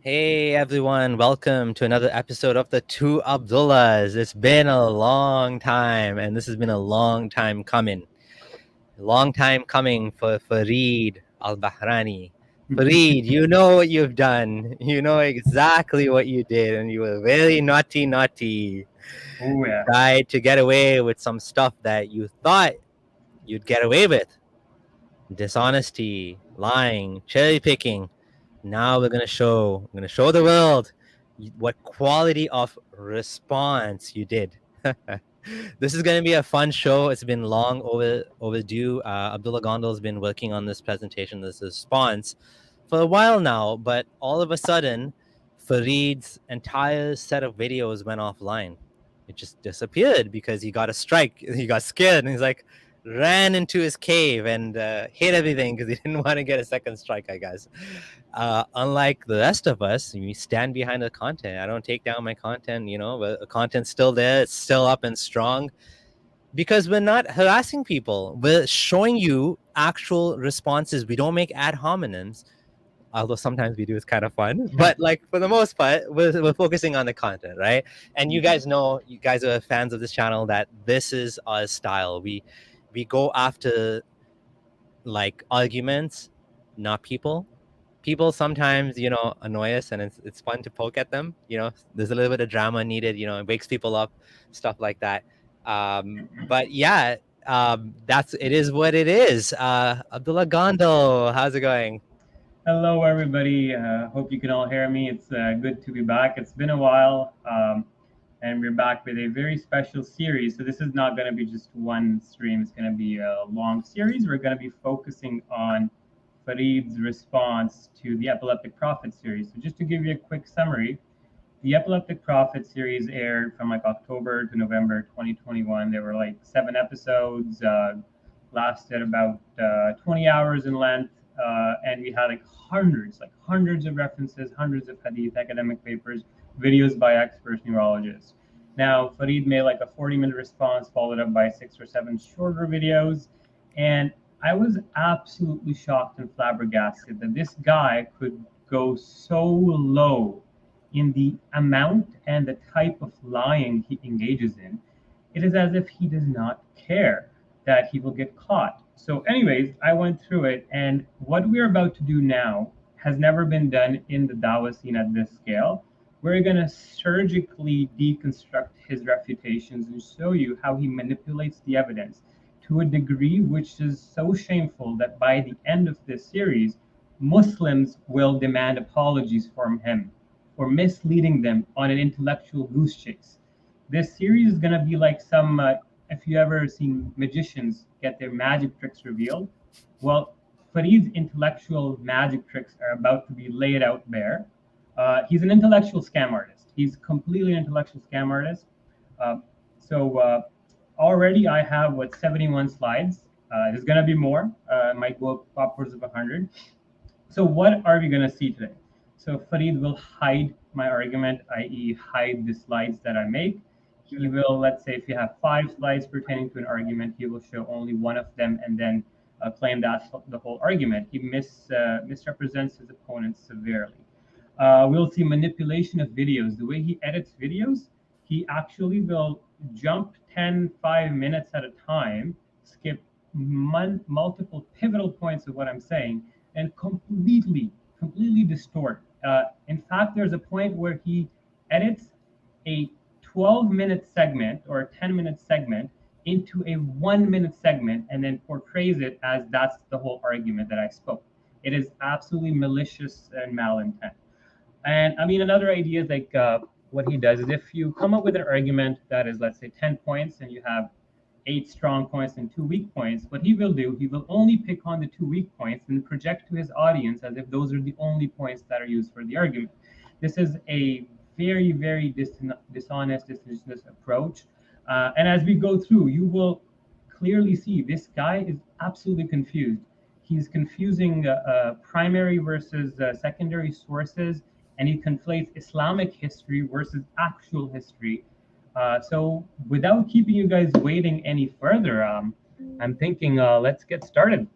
Hey everyone, welcome to another episode of the Two Abdullahs. It's been a long time, and this has been a long time coming. A long time coming for Farid al-Bahrani. Farid, you know what you've done. You know exactly what you did, and you were very naughty. Oh You yeah. tried to get away with some stuff that you thought you'd get away with. Dishonesty, lying, cherry picking. Now we're gonna show the world what quality of response you did. This is gonna be a fun show. It's been long overdue. Abdullah Gondal's been working on this presentation, this response, for a while now, but all of a sudden, Farid's entire set of videos went offline. It just disappeared because he got a strike. He got scared and he's like, ran into his cave and hid everything because he didn't want to get a second strike, I guess. Unlike the rest of us, we stand behind the content. I don't take down my content, but the content's still there. It's still up and strong because we're not harassing people. We're showing you actual responses. We don't make ad hominems, although sometimes we do. It's kind of fun, but like for the most part, we're focusing on the content, right? And you guys know, you guys are fans of this channel, that this is our style. We go after like arguments, not people. People sometimes, annoy us, and it's fun to poke at them. There's a little bit of drama needed. It wakes people up, stuff like that. But yeah, that's it is what it is. Abdullah Gondal, how's it going? Hello, everybody. Hope you can all hear me. It's good to be back. It's been a while, and we're back with a very special series. So this is not going to be just one stream. It's going to be a long series. We're going to be focusing on Farid's response to the Epileptic Prophet series. So just to give you a quick summary, the Epileptic Prophet series aired from like October to November 2021. There were like 7 episodes, lasted about 20 hours in length, and we had like hundreds of references, hundreds of hadith, academic papers, videos by experts, neurologists. Now, Farid made like a 40-minute response, followed up by 6 or 7 shorter videos, and I was absolutely shocked and flabbergasted that this guy could go so low in the amount and the type of lying he engages in. It is as if he does not care that he will get caught. So, anyways, I went through it, and what we're about to do now has never been done in the Dawah scene at this scale. We're going to surgically deconstruct his refutations and show you how he manipulates the evidence to a degree which is so shameful that by the end of this series, Muslims will demand apologies from him for misleading them on an intellectual goose chase. This series is going to be like some, if you ever seen magicians get their magic tricks revealed, well, Farid's intellectual magic tricks are about to be laid out bare. He's an intellectual scam artist. He's completely an intellectual scam artist. Uh, so already I have 71 slides. There's going to be more. It might go up upwards of 100. So what are we going to see today? So Farid will hide my argument, i.e. hide the slides that I make. He will, let's say if you have 5 slides pertaining to an argument, he will show only one of them and then claim that's the whole argument. He misrepresents his opponent severely. We'll see manipulation of videos. The way he edits videos, he actually will jump 5 minutes at a time, skip multiple pivotal points of what I'm saying, and completely distort. In fact, there's a point where he edits a 12-minute segment or a 10-minute segment into a 1-minute segment and then portrays it as that's the whole argument that I spoke. It is absolutely malicious and malintent. And I mean, another idea is like what he does is if you come up with an argument that is, let's say, 10 points and you have 8 strong points and 2 weak points, what he will do, he will only pick on the 2 weak points and project to his audience as if those are the only points that are used for the argument. This is a very dishonest approach. And as we go through, you will clearly see this guy is absolutely confused. He's confusing primary versus secondary sources, and he conflates Islamic history versus actual history. So without keeping you guys waiting any further, I'm thinking let's get started.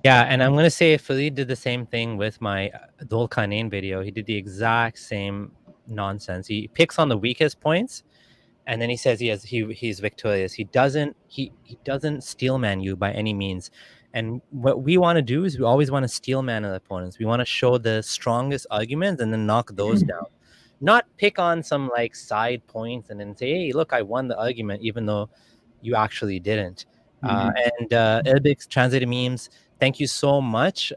Yeah, and I'm gonna say Farid did the same thing with my Dol Khanin video. He did the exact same nonsense. He picks on the weakest points, and then he says he's victorious. He doesn't steelman you by any means. And what we want to do is we always want to steelman our opponents. We want to show the strongest arguments and then knock those down. Not pick on some like side points and then say, "Hey, look, I won the argument," even though you actually didn't. And Arabic translated memes. Thank you so much.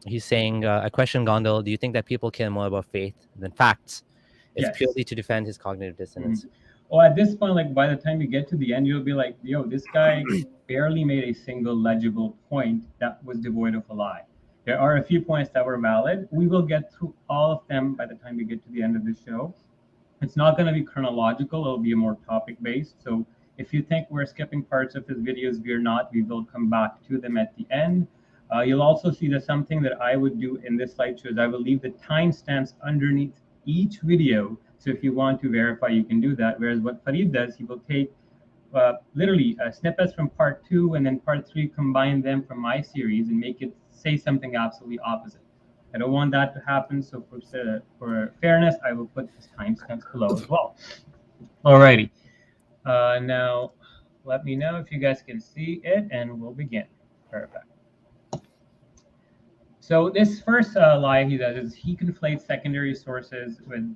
He's saying, "I question Gondal. Do you think that people care more about faith than facts? It's Yes. purely to defend his cognitive dissonance." Well, at this point, like by the time you get to the end, you'll be like, yo, this guy barely made a single legible point that was devoid of a lie. There are a few points that were valid. We will get through all of them by the time we get to the end of the show. It's not going to be chronological, it'll be more topic based. So if you think we're skipping parts of his videos, we're not. We will come back to them at the end. You'll also see that something that I would do in this slideshow is I will leave the timestamps underneath each video. So if you want to verify, you can do that. Whereas what Farid does, he will take literally snippets from part 2 and then part 3, combine them from my series and make it say something absolutely opposite. I don't want that to happen. So for fairness, I will put his timestamps below as well. Alrighty. Now, let me know if you guys can see it and we'll begin. Perfect. So this first lie he does is he conflates secondary sources with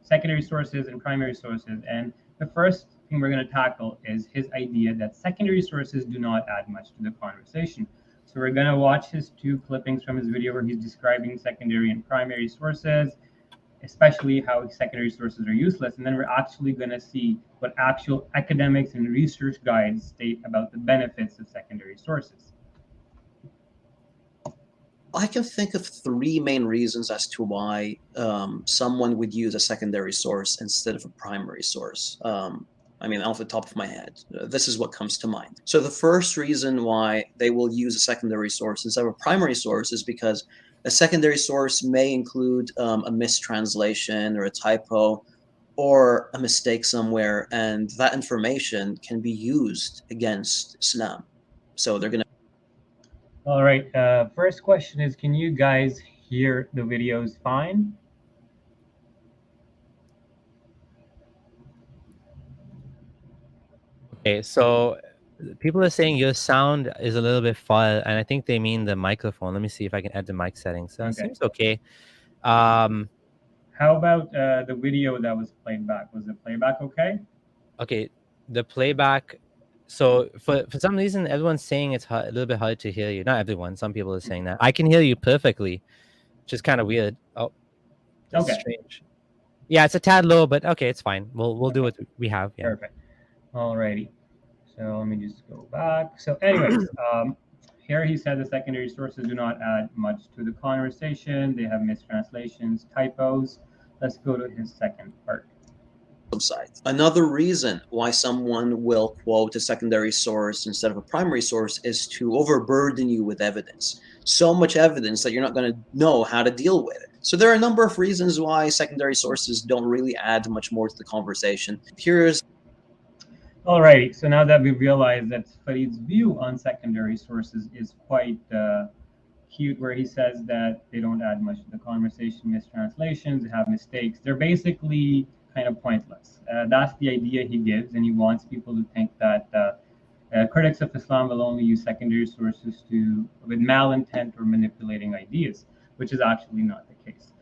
secondary sources and primary sources. And the first thing we're going to tackle is his idea that secondary sources do not add much to the conversation. So we're going to watch his 2 clippings from his video where he's describing secondary and primary sources, especially how secondary sources are useless. And then we're actually going to see what actual academics and research guides state about the benefits of secondary sources. I can think of 3 main reasons as to why someone would use a secondary source instead of a primary source. I mean, off the top of my head, this is what comes to mind. So the first reason why they will use a secondary source instead of a primary source is because a secondary source may include a mistranslation or a typo or a mistake somewhere, and that information can be used against Islam. So they're going to... All right. First question is, can you guys hear the videos fine? Okay, so people are saying your sound is a little bit far, and I think they mean the microphone. Let me see if I can add the mic settings. So it seems okay. How about the video that was played back? Was the playback okay? Okay, the playback. So for some reason, everyone's saying it's a little bit hard to hear you. Not everyone. Some people are saying that. I can hear you perfectly, which is kind of weird. Oh, that's strange. Yeah, it's a tad low, but okay, it's fine. We'll do what we have. Yeah. Perfect. Alrighty. So let me just go back. So anyways, here he said the secondary sources do not add much to the conversation. They have mistranslations, typos. Let's go to his second part. Another reason why someone will quote a secondary source instead of a primary source is to overburden you with evidence. So much evidence that you're not going to know how to deal with it. So there are a number of reasons why secondary sources don't really add much more to the conversation. Here's... Alrighty, so now that we've realized that Farid's view on secondary sources is quite cute, where he says that they don't add much to the conversation, mistranslations, they have mistakes. They're basically kind of pointless. That's the idea he gives, and he wants people to think that critics of Islam will only use secondary sources with malintent or manipulating ideas, which is actually not the case.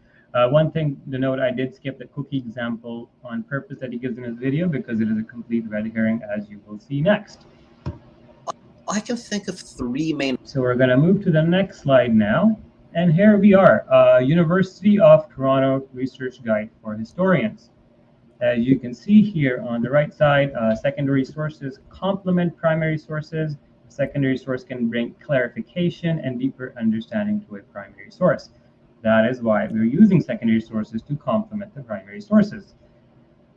One thing to note, I did skip the cookie example on purpose that he gives in his video because it is a complete red herring, as you will see next. I can think of 3 main... So we're going to move to the next slide now. And here we are, University of Toronto Research Guide for Historians. As you can see here on the right side, secondary sources complement primary sources. A secondary source can bring clarification and deeper understanding to a primary source. That is why we're using secondary sources to complement the primary sources.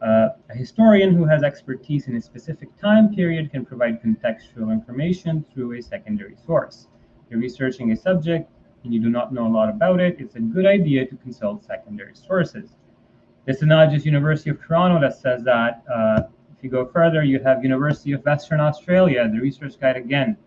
A historian who has expertise in a specific time period can provide contextual information through a secondary source. If you're researching a subject and you do not know a lot about it, it's a good idea to consult secondary sources. This is not just University of Toronto that says that. If you go further, you have University of Western Australia, the research guide again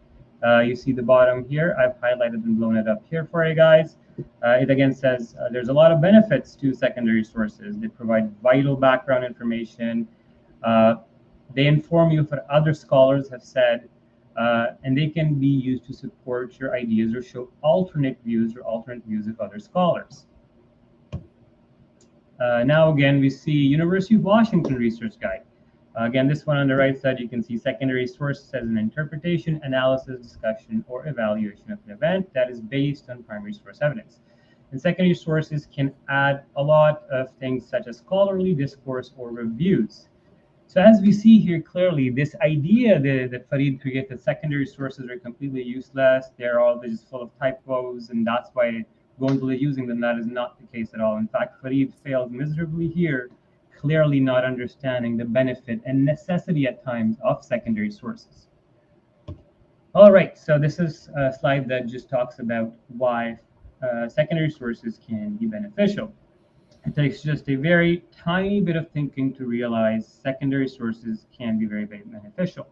You see the bottom here. I've highlighted and blown it up here for you guys. It again says there's a lot of benefits to secondary sources. They provide vital background information. They inform you of what other scholars have said, and they can be used to support your ideas or show alternate views of other scholars. Now again, we see University of Washington Research Guide. Again, this one on the right side, you can see secondary sources as an interpretation, analysis, discussion, or evaluation of an event that is based on primary source evidence. And secondary sources can add a lot of things such as scholarly discourse or reviews. So as we see here clearly, this idea that Farid created that secondary sources are completely useless, they're all just full of typos, and that's why Gondal is using them, that is not the case at all. In fact, Farid failed miserably here, clearly not understanding the benefit and necessity at times of secondary sources. All right, so this is a slide that just talks about why secondary sources can be beneficial. It takes just a very tiny bit of thinking to realize secondary sources can be very, very beneficial.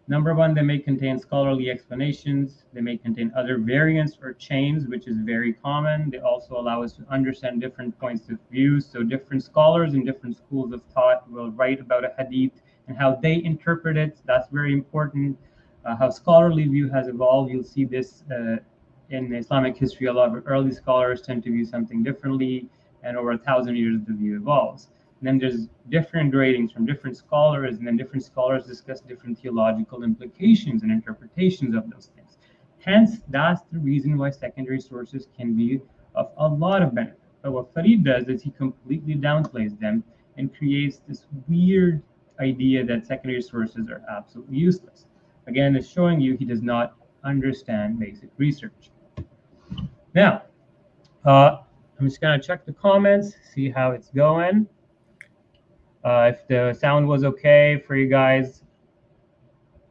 Number one, they may contain scholarly explanations. They may contain other variants or chains, which is very common. They also allow us to understand different points of view. So different scholars in different schools of thought will write about a hadith and how they interpret it. That's very important. How scholarly view has evolved. You'll see this in Islamic history. A lot of early scholars tend to view something differently, and over 1,000 years the view evolves. And then there's different ratings from different scholars, and then different scholars discuss different theological implications and interpretations of those things. Hence, that's the reason why secondary sources can be of a lot of benefit. But what Farid does is he completely downplays them and creates this weird idea that secondary sources are absolutely useless. Again, it's showing you he does not understand basic research. Now, I'm just gonna check the comments, see how it's going. If the sound was okay for you guys.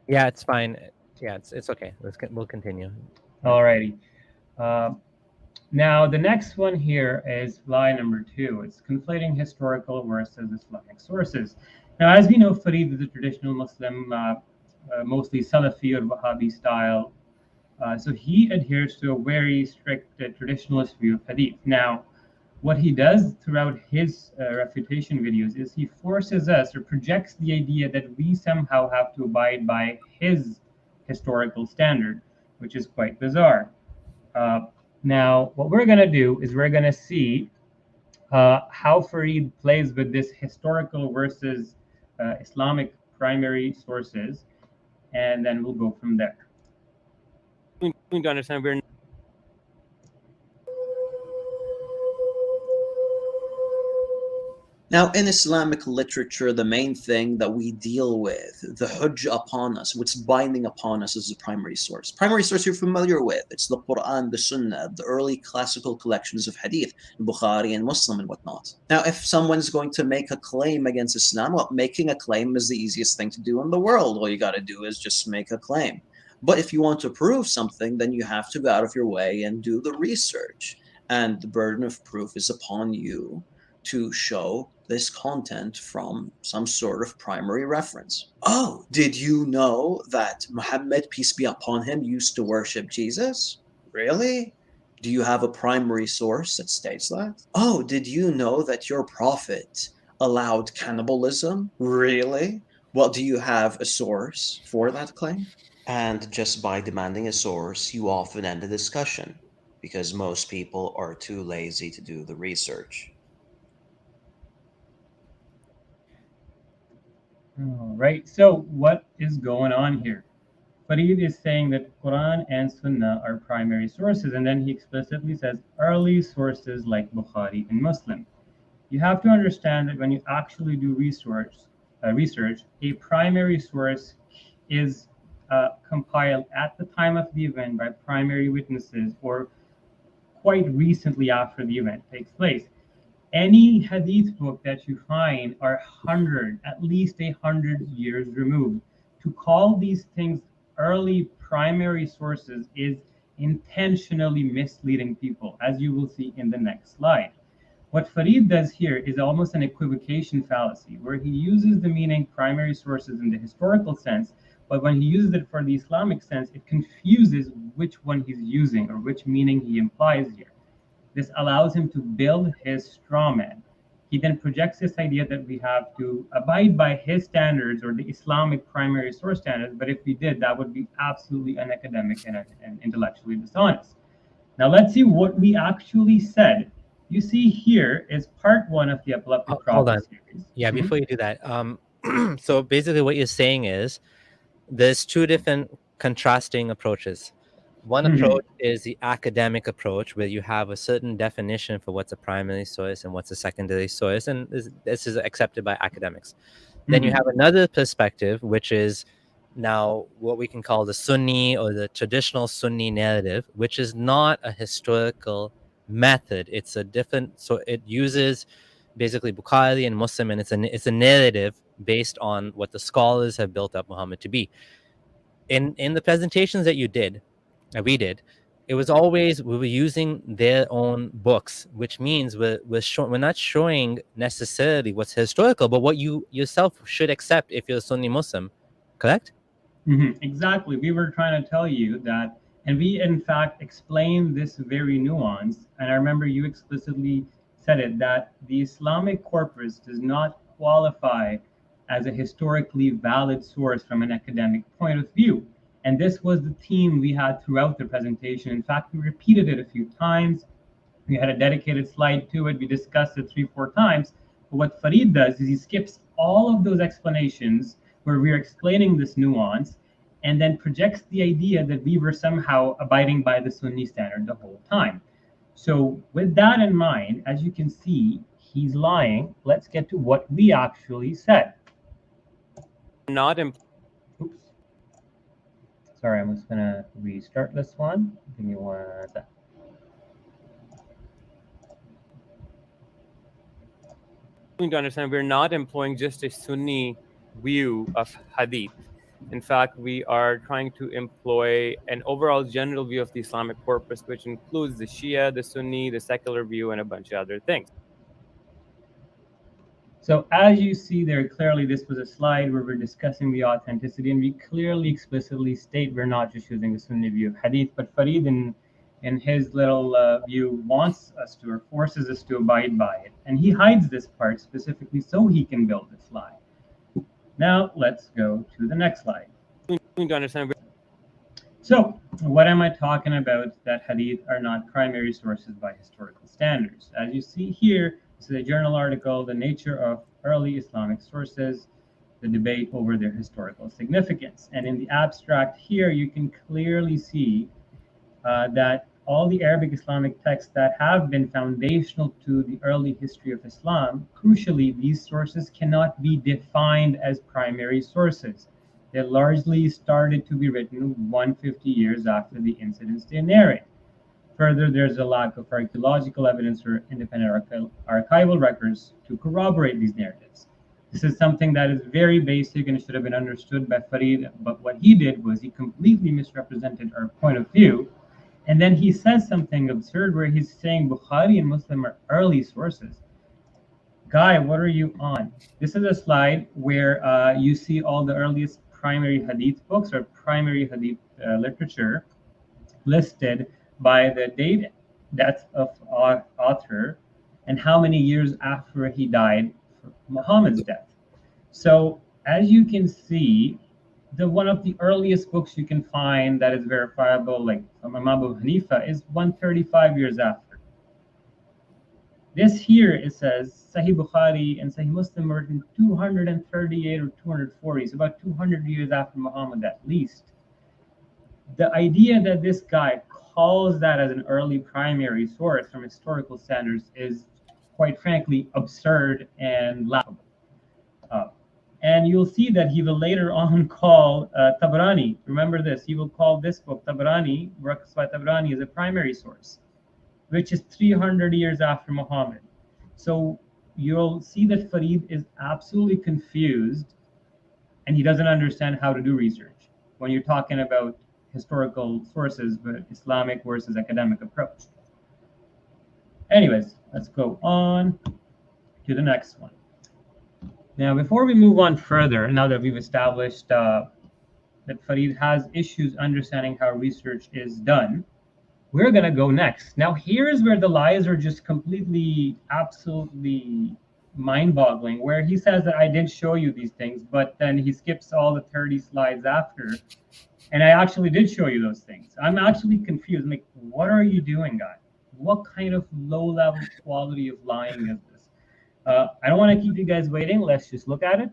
Yeah, it's fine. Yeah, it's okay. We'll continue. Alrighty. Now the next one here is lie number 2. It's conflating historical versus Islamic sources. Now, as we know, Farid is a traditional Muslim, mostly Salafi or Wahhabi style. So he adheres to a very strict traditionalist view of hadith. Now, what he does throughout his refutation videos is he forces us or projects the idea that we somehow have to abide by his historical standard, which is quite bizarre. Now, what we're going to do is we're going to see how Farid plays with this historical versus Islamic primary sources, and then we'll go from there. We need to understand we're Now, in Islamic literature, the main thing that we deal with, the hujjah upon us, what's binding upon us, is the primary source. Primary source you're familiar with. It's the Quran, the Sunnah, the early classical collections of hadith, Bukhari and Muslim and whatnot. Now, if someone's going to make a claim against Islam, well, making a claim is the easiest thing to do in the world. All you got to do is just make a claim. But if you want to prove something, then you have to go out of your way and do the research. And the burden of proof is upon you to show this content from some sort of primary reference. Oh, did you know that Muhammad, peace be upon him, used to worship Jesus? Really? Do you have a primary source that states that? Oh, did you know that your prophet allowed cannibalism? Really? Well, do you have a source for that claim? And just by demanding a source, you often end the discussion because most people are too lazy to do the research. All right, so what is going on here? Farid is saying that Quran and Sunnah are primary sources, and then he explicitly says early sources like Bukhari and Muslim. You have to understand that when you actually do research, a primary source is compiled at the time of the event by primary witnesses or quite recently after the event takes place. Any hadith book that you find are at least 100 years removed. To call these things early primary sources is intentionally misleading people, as you will see in the next slide. What Farid does here is almost an equivocation fallacy, where he uses the meaning primary sources in the historical sense, but when he uses it for the Islamic sense, it confuses which one he's using or which meaning he implies here. This allows him to build his straw man. He then projects this idea that we have to abide by his standards or the Islamic primary source standards, but if we did, that would be absolutely unacademic and intellectually dishonest. Now let's see what we actually said. You see here is part 1 of the Epileptic Prophet Hold on. series. Yeah, before you do that, so basically what you're saying is there's 2 different contrasting approaches. One approach is the academic approach, where you have a certain definition for what's a primary source and what's a secondary source, and this is accepted by academics. Then you have another perspective, which is now what we can call the Sunni or the traditional Sunni narrative, which is not a historical method. It's a different, so it uses basically Bukhari and Muslim, and it's a narrative based on what the scholars have built up Muhammad to be. In the presentations that you did, we did, it was always we were using their own books, which means we're not showing necessarily what's historical, but what you yourself should accept if you're a Sunni Muslim, correct? Exactly. We were trying to tell you that, and we in fact explained this very nuance. And I remember you explicitly said it, that the Islamic corpus does not qualify as a historically valid source from an academic point of view. And this was the theme we had throughout the presentation. In fact, we repeated it a few times. We had a dedicated slide to it. We discussed it 3-4 times. But what Farid does is he skips all of those explanations where we're explaining this nuance and then projects the idea that we were somehow abiding by the Sunni standard the whole time. So with that in mind, as you can see, he's lying. Let's get to what we actually said. Not in Oops. Sorry, I'm just gonna restart this one. Give me 1 sec. to understand, we're not employing just a Sunni view of hadith. In fact, we are trying to employ an overall general view of the Islamic corpus, which includes the Shia, the Sunni, the secular view, and a bunch of other things. So as you see there, clearly this was a slide where we're discussing the authenticity, and we clearly explicitly state we're not just using the Sunni view of hadith, but Farid in his little view wants us to, or forces us to abide by it. And he hides this part specifically so he can build this lie. Now let's go to the next slide. To understand. So what am I talking about that hadith are not primary sources by historical standards? As you see here, this is a journal article, The Nature of Early Islamic Sources, the debate over their historical significance. And in the abstract here, you can clearly see that all the Arabic Islamic texts that have been foundational to the early history of Islam, crucially, these sources cannot be defined as primary sources. They largely started to be written 150 years after the incidents they narrate. Further, there's a lack of archaeological evidence or independent archival records to corroborate these narratives. This is something that is very basic and should have been understood by Farid, but what he did was he completely misrepresented our point of view. And then he says something absurd where he's saying Bukhari and Muslim are early sources. Guy, what are you on? This is a slide where you see all the earliest primary hadith books or primary hadith literature listed by the date, death of our author, and how many years after he died for Muhammad's death. So as you can see, one of the earliest books you can find that is verifiable, like from Imam Abu Hanifa, is 135 years after. This here, it says Sahih Bukhari and Sahih Muslim were written 238 or 240, so about 200 years after Muhammad at least. The idea that this guy calls that as an early primary source from historical standards is, quite frankly, absurd and laughable. And you'll see that he will later on call Tabrani. Remember this, he will call this book, Tabrani, works by Tabrani, as a primary source, which is 300 years after Muhammad. So you'll see that Farid is absolutely confused and he doesn't understand how to do research when you're talking about historical sources, but Islamic versus academic approach. Anyways, let's go on to the next one. Now, before we move on further, now that we've established that Farid has issues understanding how research is done, we're going to go next. Now, here's where the lies are just completely, absolutely mind-boggling, where he says that I didn't show you these things, but then he skips all the 30 slides after. And I actually did show you those things. I'm actually confused. I'm like, what are you doing, guy? What kind of low-level quality of lying is this? I don't want to keep you guys waiting. Let's just look at it.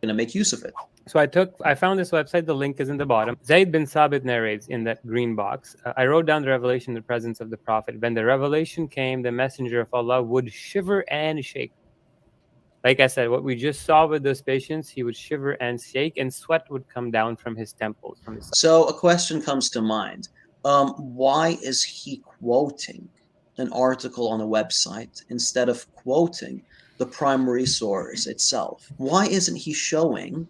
Going to make use of it. So I found this website. The link is in the bottom. Zayd bin Sabit narrates in that green box. I wrote down the revelation in the presence of the Prophet. When the revelation came, the messenger of Allah would shiver and shake. Like I said, what we just saw with those patients, he would shiver and shake, and sweat would come down from his temples. So a question comes to mind. Why is he quoting an article on a website instead of quoting the primary source itself? Why isn't he showing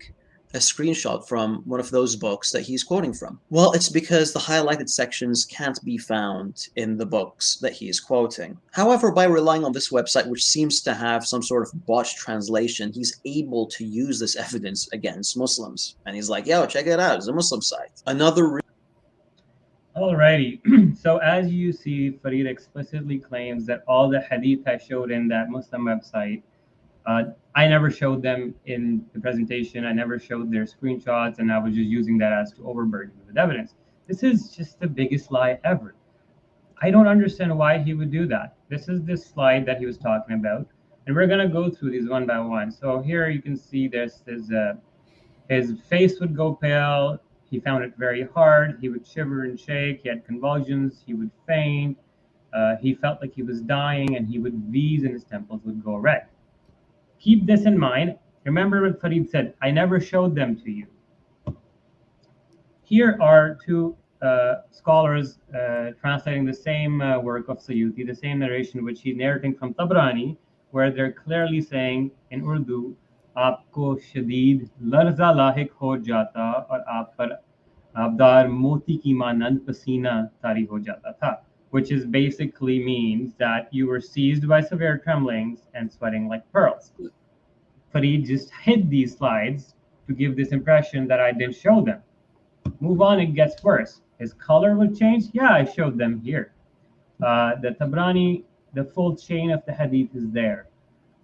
a screenshot from one of those books that he's quoting from? Well, it's because the highlighted sections can't be found in the books that he is quoting. However, by relying on this website, which seems to have some sort of botched translation, he's able to use this evidence against Muslims. And he's like, yo, check it out, it's a Muslim site. Alrighty, so as you see, Farid explicitly claims that all the hadith I showed in that Muslim website, I never showed them in the presentation. I never showed their screenshots, and I was just using that as to overburden with evidence. This is just the biggest lie ever. I don't understand why he would do that. This is this slide that he was talking about, and we're gonna go through these one by one. So here you can see his face would go pale. He found it very hard. He would shiver and shake. He had convulsions. He would faint. He felt like he was dying, and he would V's and his temples would go red. Keep this in mind. Remember what Farid said, I never showed them to you. Here are two scholars translating the same work of Suyuti, the same narration which he's narrating from Tabrani, where they're clearly saying in Urdu, आपको शदीद लर्जा लाहिक हो जाता और आप पर आबदार मोती की मानंद पसीना तारी हो जाता था, which is basically means that you were seized by severe tremblings and sweating like pearls. Farid just hid these slides to give this impression that I didn't show them. Move on, it gets worse. His color would change. Yeah, I showed them here. The Tabrani, the full chain of the hadith is there.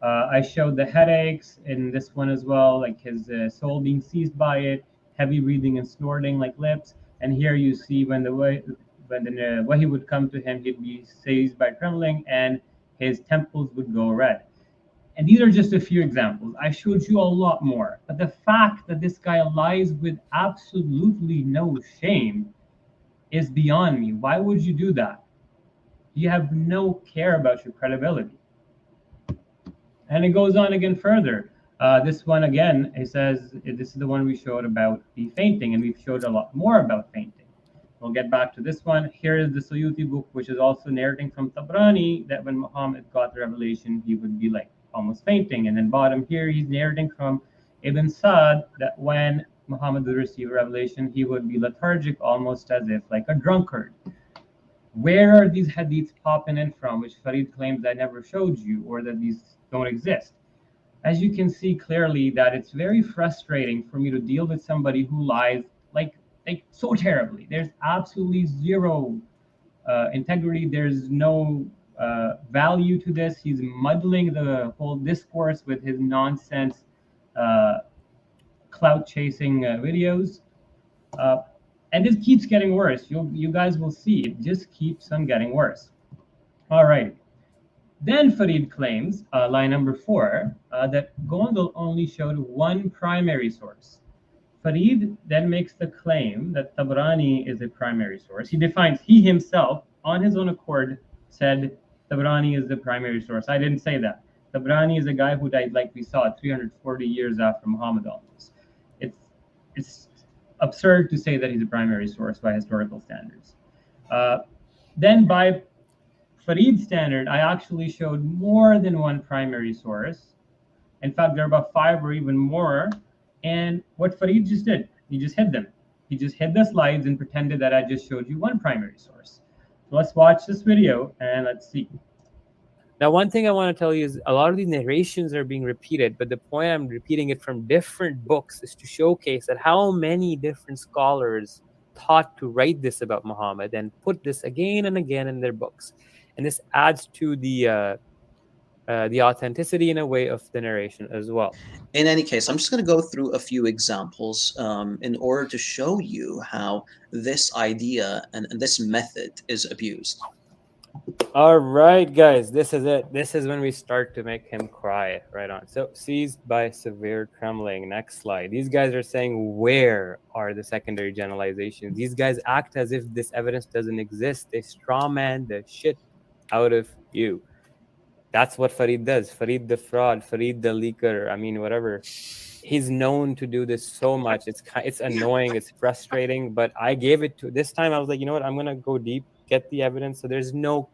I showed the headaches in this one as well, like his soul being seized by it, heavy breathing and snorting like lips. And here you see when the wahi would come to him, he'd be seized by trembling and his temples would go red. And these are just a few examples. I showed you a lot more. But the fact that this guy lies with absolutely no shame is beyond me. Why would you do that? You have no care about your credibility. And it goes on again further. This one again, it says, this is the one we showed about the fainting, and we've showed a lot more about fainting. We'll get back to this one. Here is the Suyuti book, which is also narrating from Tabrani that when Muhammad got the revelation, he would be like almost fainting. And then bottom here, he's narrating from Ibn Sa'd that when Muhammad would receive a revelation, he would be lethargic, almost as if like a drunkard. Where are these hadiths popping in from, which Farid claims I never showed you, or that these don't exist? As you can see clearly that it's very frustrating for me to deal with somebody who lies like so terribly. There's absolutely zero integrity. There's no value to this. He's muddling the whole discourse with his nonsense clout chasing videos. And this keeps getting worse. You guys will see it just keeps on getting worse. All right. Then Farid claims, line number 4, that Gondal only showed one primary source. Farid then makes the claim that Tabrani is a primary source. He himself, on his own accord, said Tabrani is the primary source. I didn't say that. Tabrani is a guy who died, like we saw, 340 years after Muhammad almost. It's absurd to say that he's a primary source by historical standards. Then by Farid's standard, I actually showed more than one primary source. In fact, there are about 5 or even more. And what Farid just did, he just hid them. He just hid the slides and pretended that I just showed you one primary source. So let's watch this video and let's see. Now, one thing I want to tell you is a lot of these narrations are being repeated, but the point I'm repeating it from different books is to showcase that how many different scholars thought to write this about Muhammad and put this again and again in their books. And this adds to the authenticity in a way of the narration as well. In any case, I'm just going to go through a few examples in order to show you how this idea and this method is abused. All right, guys, this is it. This is when we start to make him cry. Right on. So, seized by severe trembling. Next slide. These guys are saying, where are the secondary generalizations? These guys act as if this evidence doesn't exist. They strawman the shit out of you. That's what Farid does. Farid the fraud, Farid the leaker. I mean, whatever. He's known to do this so much. It's annoying. It's frustrating. But I gave it to this time. I was like, you know what? I'm gonna go deep, get the evidence. So there's no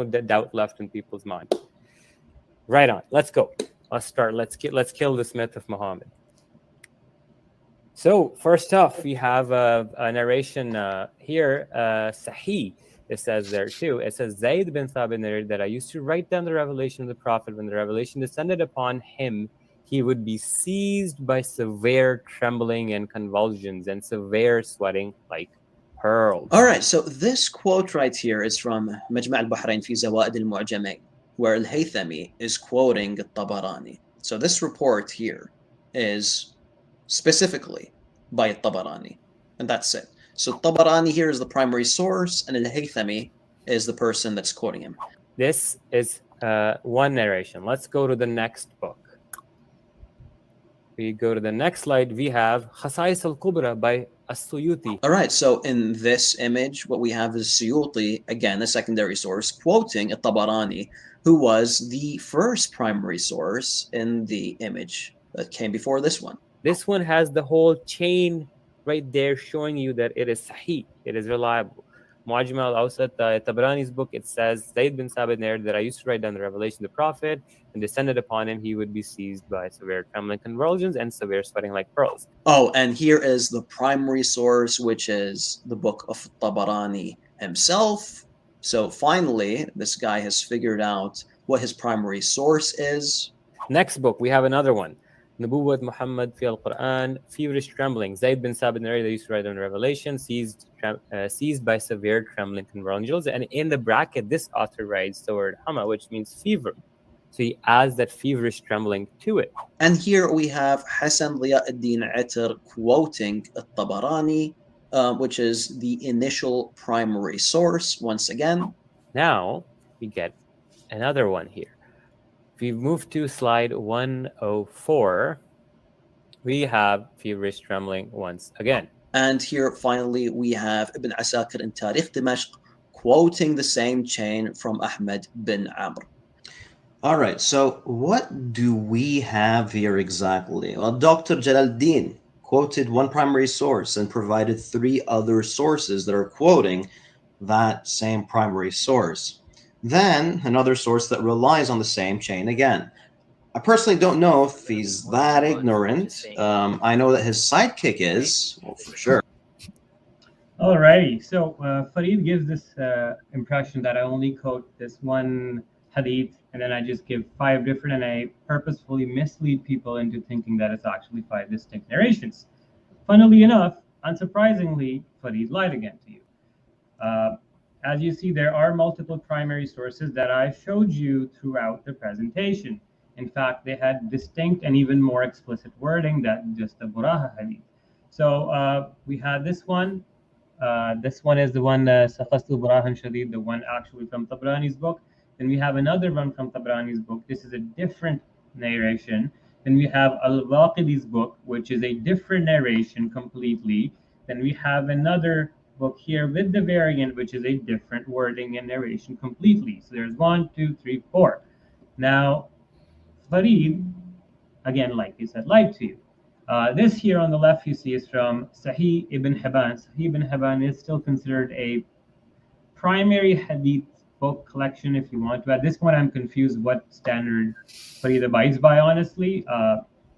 doubt left in people's mind. Right on. Let's go. Let's start. Let's kill this myth of Muhammad. So first off, we have a narration here. Sahih. It says there too. It says Zayd bin Thabit narrated that I used to write down the revelation of the Prophet. When the revelation descended upon him, he would be seized by severe trembling and convulsions and severe sweating like pearls. All right, so this quote right here is from Majma' al-Bahrain fi Zawaid al-Mu'jamain, where al-Haythami is quoting al-Tabrani. So this report here is specifically by al-Tabrani, and that's it. So Tabrani here is the primary source, and al-Haythami is the person that's quoting him. This is one narration. Let's go to the next book. We go to the next slide. We have Khasais al-Kubra by As-Suyuti. All right, so in this image, what we have is Suyuti, again, a secondary source, quoting Tabarani, who was the first primary source in the image that came before this one. This one has the whole chain right there showing you that it is Sahih, it is reliable. Mu'jam al-Awsat, Tabrani's book, it says, Zayd bin Thabit narrated that I used to write down the revelation of the Prophet, and descended upon him, he would be seized by severe trembling convulsions and severe sweating like pearls. Oh, and here is the primary source, which is the book of Tabarani himself. So finally, this guy has figured out what his primary source is. Next book, we have another one. Nubuwwat Muhammad fi al-Quran, feverish trembling. Zayd bin Thabit narrated that he used to write down the revelation, seized by severe trembling convulsions. And in the bracket, this author writes the word hama, which means fever. So he adds that feverish trembling to it. And here we have Hasan Ziya ad-Din Attar quoting Tabarani, which is the initial primary source once again. Now we get another one here. If we move to slide 104, we have feverish trembling once again. And here finally we have Ibn Asakir in Tarikh Dimashq quoting the same chain from Ahmed bin Amr. All right, so what do we have here exactly? Well, Dr. Jalaluddin quoted one primary source and provided three other sources that are quoting that same primary source. Then another source that relies on the same chain again. I personally don't know if he's that ignorant. I know that his sidekick is, well, for sure. Alrighty, so Farid gives this impression that I only quote this one hadith and then I just give 5 different, and I purposefully mislead people into thinking that it's actually 5 distinct narrations. Funnily enough, unsurprisingly, Farid lied again to you. As you see, there are multiple primary sources that I showed you throughout the presentation. In fact, they had distinct and even more explicit wording than just the Burahaa hadith. So we had this one. This one is the one, Sakhastu Burahan Shadid, the one actually from Tabrani's book. Then we have another one from Tabrani's book. This is a different narration. Then we have Al-Waqidi's book, which is a different narration completely. Then we have another book here with the variant, which is a different wording and narration completely. So there's 1, 2, 3, 4. Now, Farid, again, like you said, lied to you. This here on the left you see is from Sahih ibn Hibban. Sahih ibn Hibban is still considered a primary hadith book collection, if you want to. At this point, I'm confused what standard Farid abides by, honestly.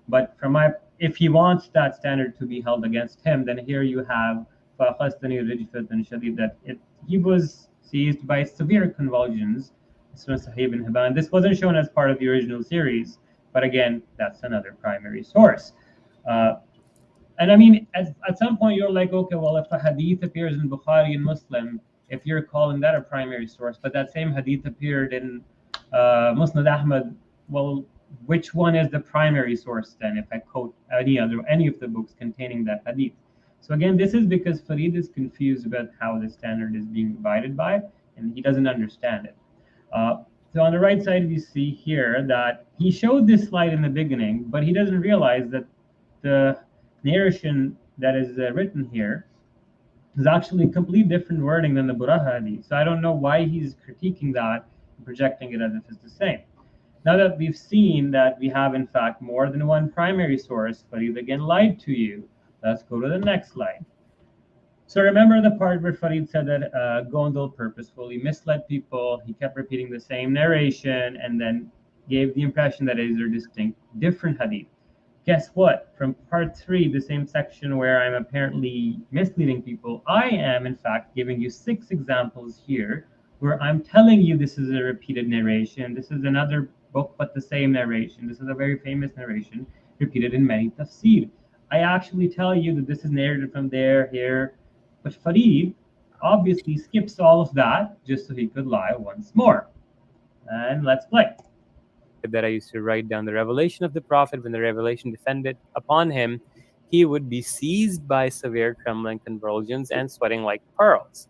But from if he wants that standard to be held against him, then here you have that he was seized by severe convulsions Sahih ibn Hibban. This wasn't shown as part of the original series, but again, that's another primary source. And I mean, at some point, you're like, okay, well, if a hadith appears in Bukhari and Muslim, if you're calling that a primary source, but that same hadith appeared in Musnad Ahmad, well, which one is the primary source then, if I quote any of the books containing that hadith? So again, this is because Farid is confused about how the standard is being divided by, and he doesn't understand it. So on the right side, we see here that he showed this slide in the beginning, but he doesn't realize that the narration that is written here is actually complete different wording than the Burahaa hadith. So I don't know why he's critiquing that and projecting it as if it's the same. Now that we've seen that we have in fact more than one primary source, Farid again lied to you. Let's go to the next slide. So remember the part where Farid said that Gondal purposefully misled people. He kept repeating the same narration and then gave the impression that these are distinct, different hadith. Guess what? From part 3, the same section where I'm apparently misleading people, I am in fact giving you 6 examples here where I'm telling you this is a repeated narration. This is another book, but the same narration. This is a very famous narration repeated in many tafsir. I actually tell you that this is narrated from there, here, but Farid obviously skips all of that just so he could lie once more. And let's play. That I used to write down the revelation of the Prophet. When the revelation descended upon him, he would be seized by severe trembling, convulsions, and sweating like pearls.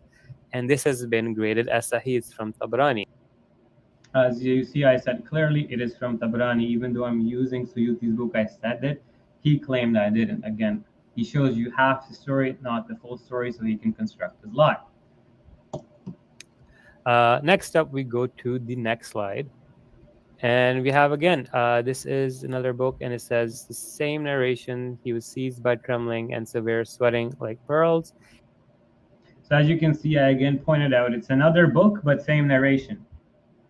And this has been graded as Sahih from Tabrani. As you see, I said clearly it is from Tabrani. Even though I'm using Suyuti's book, I said it. He claimed I didn't. Again, he shows you half the story, not the full story, so he can construct his lie. Next up, we go to the next slide. And we have again, this is another book, and it says the same narration. He was seized by trembling and severe sweating like pearls. So as you can see, I again pointed out it's another book, but same narration.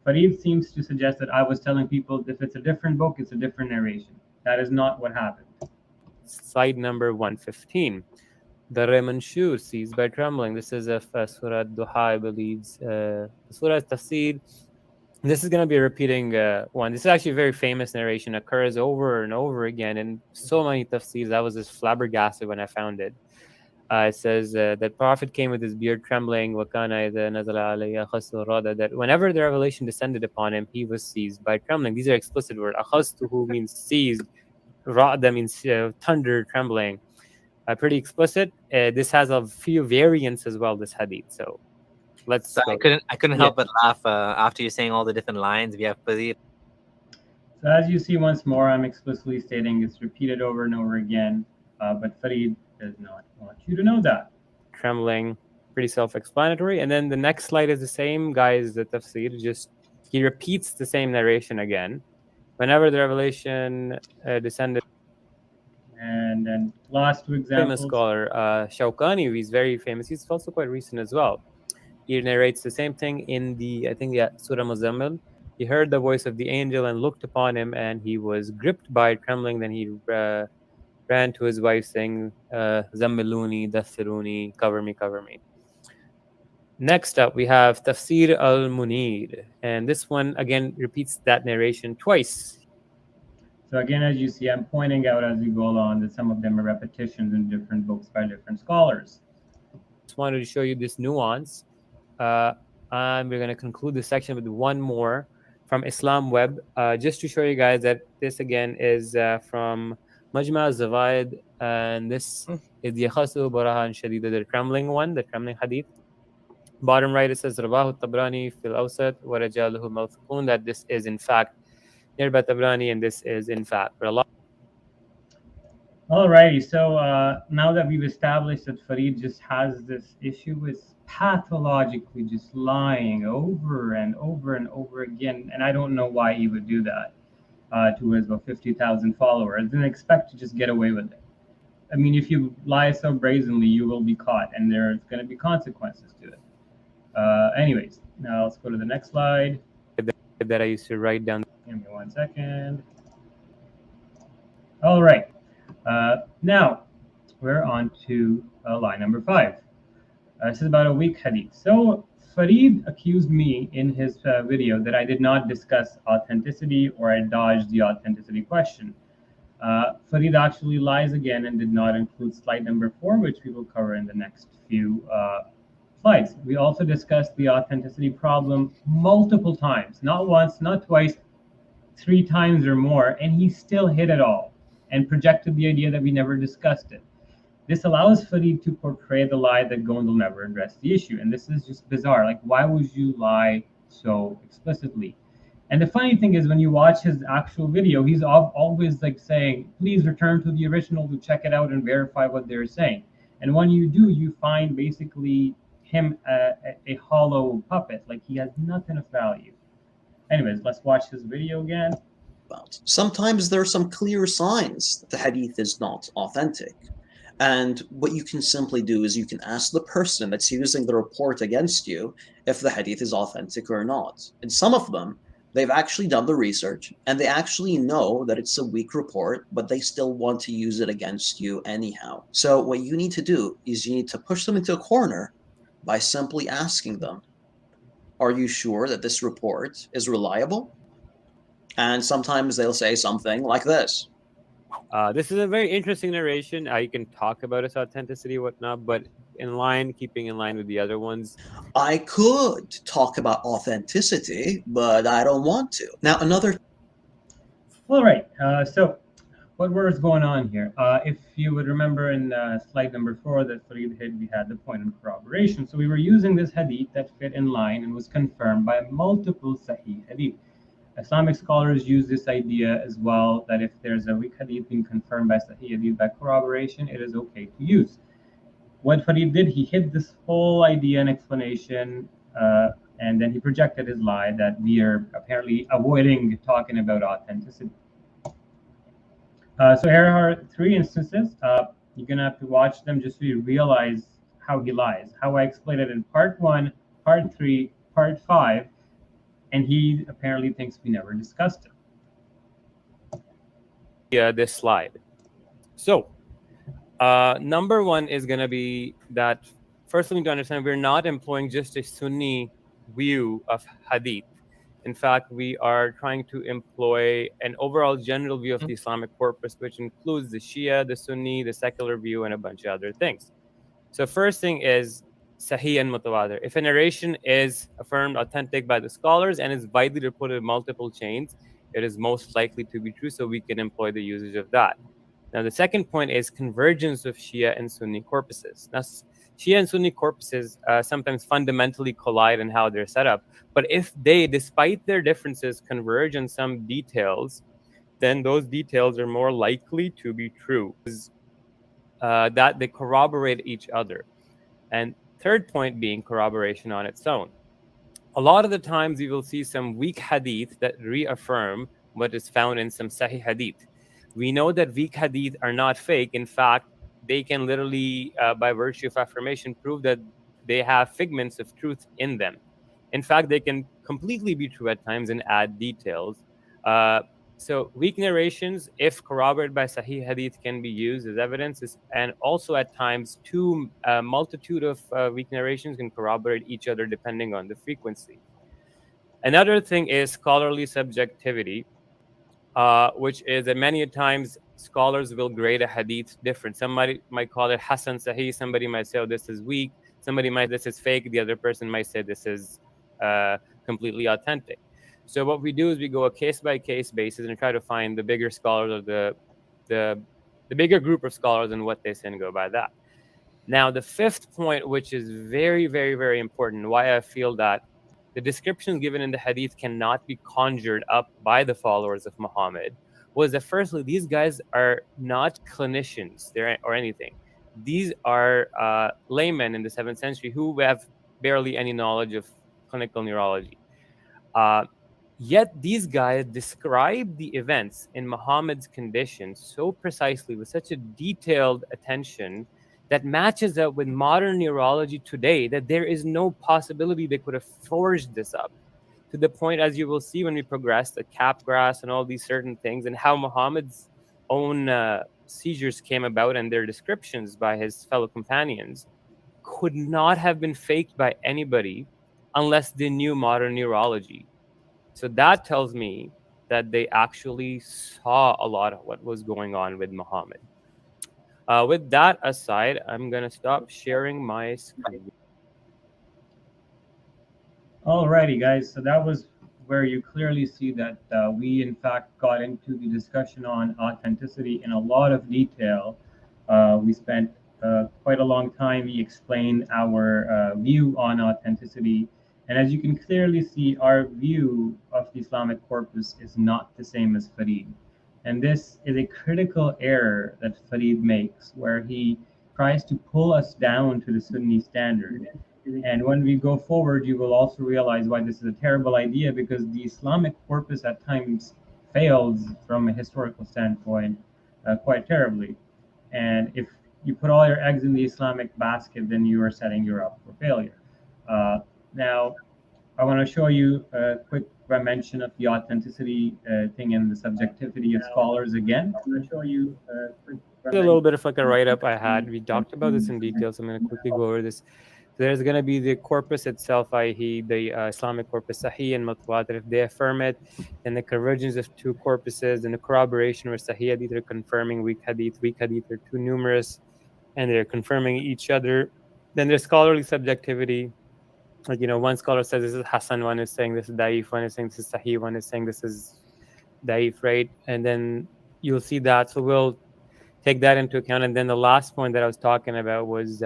Farid seems to suggest that I was telling people if it's a different book, it's a different narration. That is not what happened. Slide number 115. The Remanshur seized by trembling. This is a Surah Duha, I believe. Surah Tafsir. This is going to be a repeating one. This is actually a very famous narration, occurs over and over again in so many tafsirs. I was just flabbergasted when I found it. It says that Prophet came with his beard trembling, that whenever the revelation descended upon him, he was seized by trembling. These are explicit words. Akhastuhu means seized. Ra'da means thunder, trembling. Pretty explicit. This has a few variants as well, this hadith. So let's. So I couldn't help but laugh after you're saying all the different lines. We have Farid. So as you see once more, I'm explicitly stating it's repeated over and over again, but Farid does not want you to know that. Trembling, pretty self-explanatory. And then the next slide is the same guy as the tafsir, just he repeats the same narration again. Whenever the revelation descended. And then last 2 examples. Famous scholar, Shawkani, he's very famous. He's also quite recent as well. He narrates the same thing in the, Surah Muzammil. He heard the voice of the angel and looked upon him, and he was gripped by trembling. Then he ran to his wife saying, Zammiluni, Dathiruni, cover me, cover me. Next up, we have Tafsir al-Munir. And this one, again, repeats that narration twice. So again, as you see, I'm pointing out as we go along that some of them are repetitions in different books by different scholars. Just wanted to show you this nuance. And we're going to conclude this section with one more from Islam Web, just to show you guys that this again is from Majma Zawaid, and this is the Yakhasu Burahaa and Shadida, the trembling one, the trembling hadith. Bottom right, it says Rawahu Tabrani fil Awsat wa Rajaluhu Mawthaqun, that this is in fact nearby Tabrani, and this is in fact for Allah. Alrighty, so now that we've established that Farid just has this issue with pathologically just lying over and over and over again, and I don't know why he would do that to his about 50,000 followers and expect to just get away with it. I mean, if you lie so brazenly, you will be caught, and there's going to be consequences to it. Anyways, now let's go to the next slide. That I used to write down. Give me 1 second. All right. Now we're on to lie number 5. This is about a weak hadith. So Farid accused me in his video that I did not discuss authenticity, or I dodged the authenticity question. Farid actually lies again and did not include slide number 4, which we will cover in the next few slides. We also discussed the authenticity problem multiple times, not once, not twice, 3 times or more, and he still hit it all and projected the idea that we never discussed it. This allows Farid to portray the lie that Gondal never addressed the issue. And this is just bizarre. Like, why would you lie so explicitly? And the funny thing is, when you watch his actual video, he's always like saying, please return to the original to check it out and verify what they're saying. And when you do, you find basically him a hollow puppet. Like, he has nothing of value. Anyways, let's watch his video again. Sometimes there are some clear signs that the hadith is not authentic. And what you can simply do is you can ask the person that's using the report against you if the hadith is authentic or not. And some of them, they've actually done the research and they actually know that it's a weak report, but they still want to use it against you anyhow. So what you need to do is you need to push them into a corner by simply asking them, are you sure that this report is reliable? And sometimes they'll say something like this. This is a very interesting narration. You can talk about its authenticity, whatnot, but keeping in line with the other ones. I could talk about authenticity, but I don't want to. Now, All right. So what was going on here? If you would remember in slide number 4 that Farid hit, we had the point in corroboration. So we were using this hadith that fit in line and was confirmed by multiple Sahih hadith. Islamic scholars use this idea as well, that if there's a weak hadith being confirmed by Sahih hadith by corroboration, it is okay to use. What Farid did, he hid this whole idea and explanation, and then he projected his lie that we are apparently avoiding talking about authenticity. So here are 3 instances. You're going to have to watch them just so you realize how he lies, how I explained it in part 1, part 3, part 5, and he apparently thinks we never discussed it. Yeah, this slide. So, number 1 is going to be that, first we need to understand we're not employing just a Sunni view of hadith. In fact, we are trying to employ an overall general view of the Islamic corpus, which includes the Shia, the Sunni, the secular view, and a bunch of other things. So first thing is Sahih and Mutawatir. If a narration is affirmed authentic by the scholars and is widely reported in multiple chains, it is most likely to be true, so we can employ the usage of that. Now, the second point is convergence of Shia and Sunni corpuses. Now, Shia and Sunni corpuses sometimes fundamentally collide in how they're set up, but if they, despite their differences, converge on some details, then those details are more likely to be true, that they corroborate each other. And third point being corroboration on its own. A lot of the times you will see some weak hadith that reaffirm what is found in some Sahih hadith. We know that weak hadith are not fake. In fact, they can literally, by virtue of affirmation, prove that they have figments of truth in them. In fact, they can completely be true at times and add details. So weak narrations, if corroborated by Sahih hadith, can be used as evidence, and also at times a multitude of weak narrations can corroborate each other depending on the frequency. Another thing is scholarly subjectivity, which is that many times scholars will grade a hadith different. Somebody might call it Hasan Sahih, somebody might say, oh, this is weak, somebody might, this is fake, the other person might say this is completely authentic. So what we do is we go a case-by-case basis and try to find the bigger scholars, or the bigger group of scholars, and what they say, and go by that. Now, the fifth point, which is very, very, very important, why I feel that the descriptions given in the hadith cannot be conjured up by the followers of Muhammad, was that firstly, these guys are not clinicians or anything. These are laymen in the 7th century who have barely any knowledge of clinical neurology. Yet these guys describe the events in Muhammad's condition so precisely, with such a detailed attention, that matches up with modern neurology today, that there is no possibility they could have forged this up. To the point, as you will see when we progress, the capgras and all these certain things, and how Muhammad's own seizures came about and their descriptions by his fellow companions could not have been faked by anybody unless they knew modern neurology. So that tells me that they actually saw a lot of what was going on with Muhammad. With that aside, I'm going to stop sharing my screen. Alrighty, guys. So that was where you clearly see that we, in fact, got into the discussion on authenticity in a lot of detail. We spent quite a long time. We explained our view on authenticity. And as you can clearly see, our view of the Islamic corpus is not the same as Farid. And this is a critical error that Farid makes, where he tries to pull us down to the Sunni standard. And when we go forward, you will also realize why this is a terrible idea, because the Islamic corpus at times fails from a historical standpoint quite terribly. And if you put all your eggs in the Islamic basket, then you are setting you up for failure. Now, I want to show you a quick mention of the authenticity thing and the subjectivity of scholars again. I'm going to show you a quick A little bit of like a write-up I had. We talked about this in detail, so I'm going to quickly go over this. There's going to be the corpus itself, i.e. the Islamic corpus, Sahih and Mutawatir. If they affirm it, then the convergence of two corpuses, and the corroboration where Sahih hadith are confirming weak hadith are too numerous, and they're confirming each other. Then there's scholarly subjectivity. Like, one scholar says this is Hassan, one is saying this is Daif, one is saying this is Sahih, one is saying this is Daif, right? And then you'll see that. So we'll take that into account. And then the last point that I was talking about was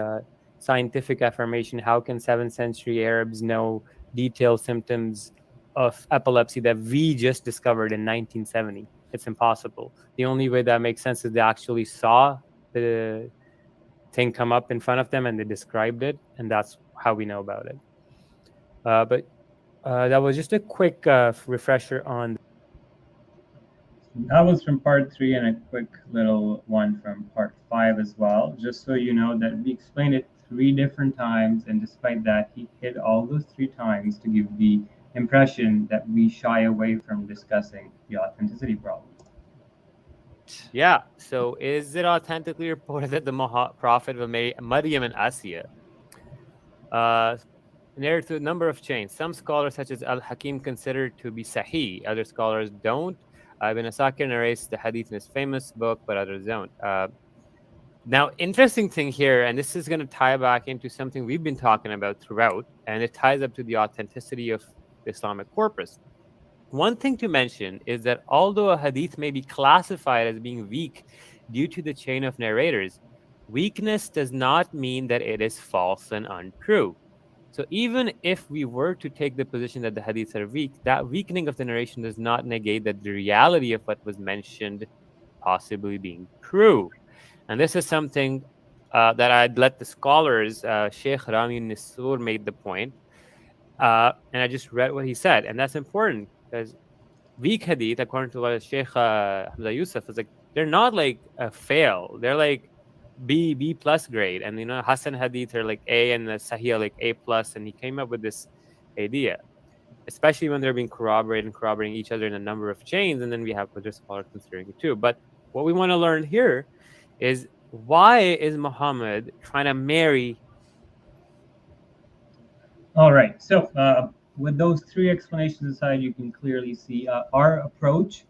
scientific affirmation. How can 7th century Arabs know detailed symptoms of epilepsy that we just discovered in 1970? It's impossible. The only way that makes sense is they actually saw the thing come up in front of them and they described it, and that's how we know about it. But that was just a quick refresher on. That was from part 3, and a quick little one from part 5 as well, just so you know that we explained it 3 different times, and despite that, he hit all those 3 times to give the impression that we shy away from discussing the authenticity problem. Yeah, so is it authentically reported that the Prophet of Maryam and Asiya narrated through a number of chains? Some scholars, such as Al-Hakim, consider it to be Sahih. Other scholars don't. Ibn Asakir narrates the hadith in his famous book, but others don't. Now, interesting thing here, and this is going to tie back into something we've been talking about throughout, and it ties up to the authenticity of the Islamic corpus. One thing to mention is that although a hadith may be classified as being weak due to the chain of narrators, weakness does not mean that it is false and untrue. So even if we were to take the position that the hadiths are weak, that weakening of the narration does not negate that the reality of what was mentioned possibly being true. And this is something that I'd let the scholars, Sheikh Rami Nisur made the point, and I just read what he said, and that's important because weak hadith, according to what Sheikh Hamza Yusuf, is like, they're not like a fail, they're like B plus grade, and Hassan hadith are like A, and the Sahih like A plus, and he came up with this idea, especially when they're being corroborating each other in a number of chains, and then we have other scholars considering it too. But what we want to learn here is, why is Muhammad trying to marry? All right, so with those 3 explanations aside, you can clearly see our approach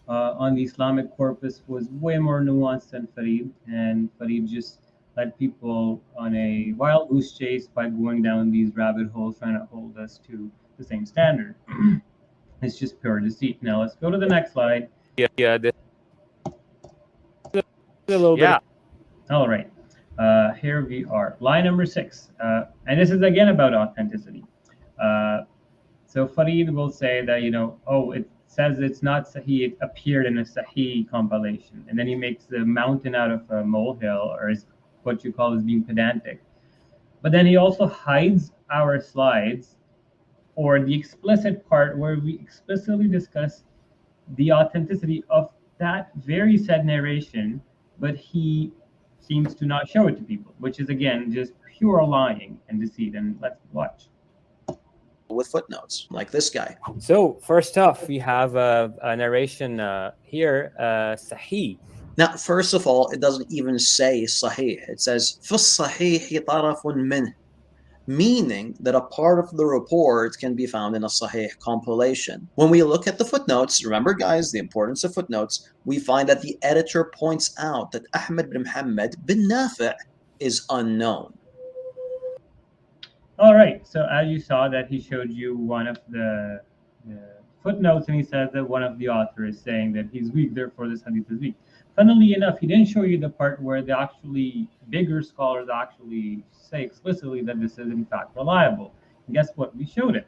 on the Islamic corpus was way more nuanced than Farid, and Farid just led people on a wild goose chase by going down these rabbit holes trying to hold us to the same standard. It's just pure deceit. Now let's go to the next slide. Yeah, this a little bit. All right, here we are, line number 6, and this is again about authenticity. So Farid will say that it says it's not Sahih, it appeared in a Sahih compilation, and then he makes the mountain out of a molehill, or is what you call as being pedantic. But then he also hides our slides, or the explicit part where we explicitly discuss the authenticity of that very said narration, but he seems to not show it to people, which is again just pure lying and deceit. And let's watch. With footnotes, like this guy. So first off, we have a narration here, Sahih. Now, first of all, it doesn't even say Sahih. It says فِي الصَّحِيحِ طَرَفٌ مِنْهُ. meaning that a part of the report can be found in a Sahih compilation. When we look at the footnotes, remember guys, the importance of footnotes, we find that the editor points out that Ahmad bin Muhammad bin Nafi' is unknown. All right, so as you saw that he showed you one of the footnotes, and he says that one of the authors is saying that he's weak, therefore this hadith is weak. Funnily enough, he didn't show you the part where the actually bigger scholars actually say explicitly that this is in fact reliable. And guess what? We showed it.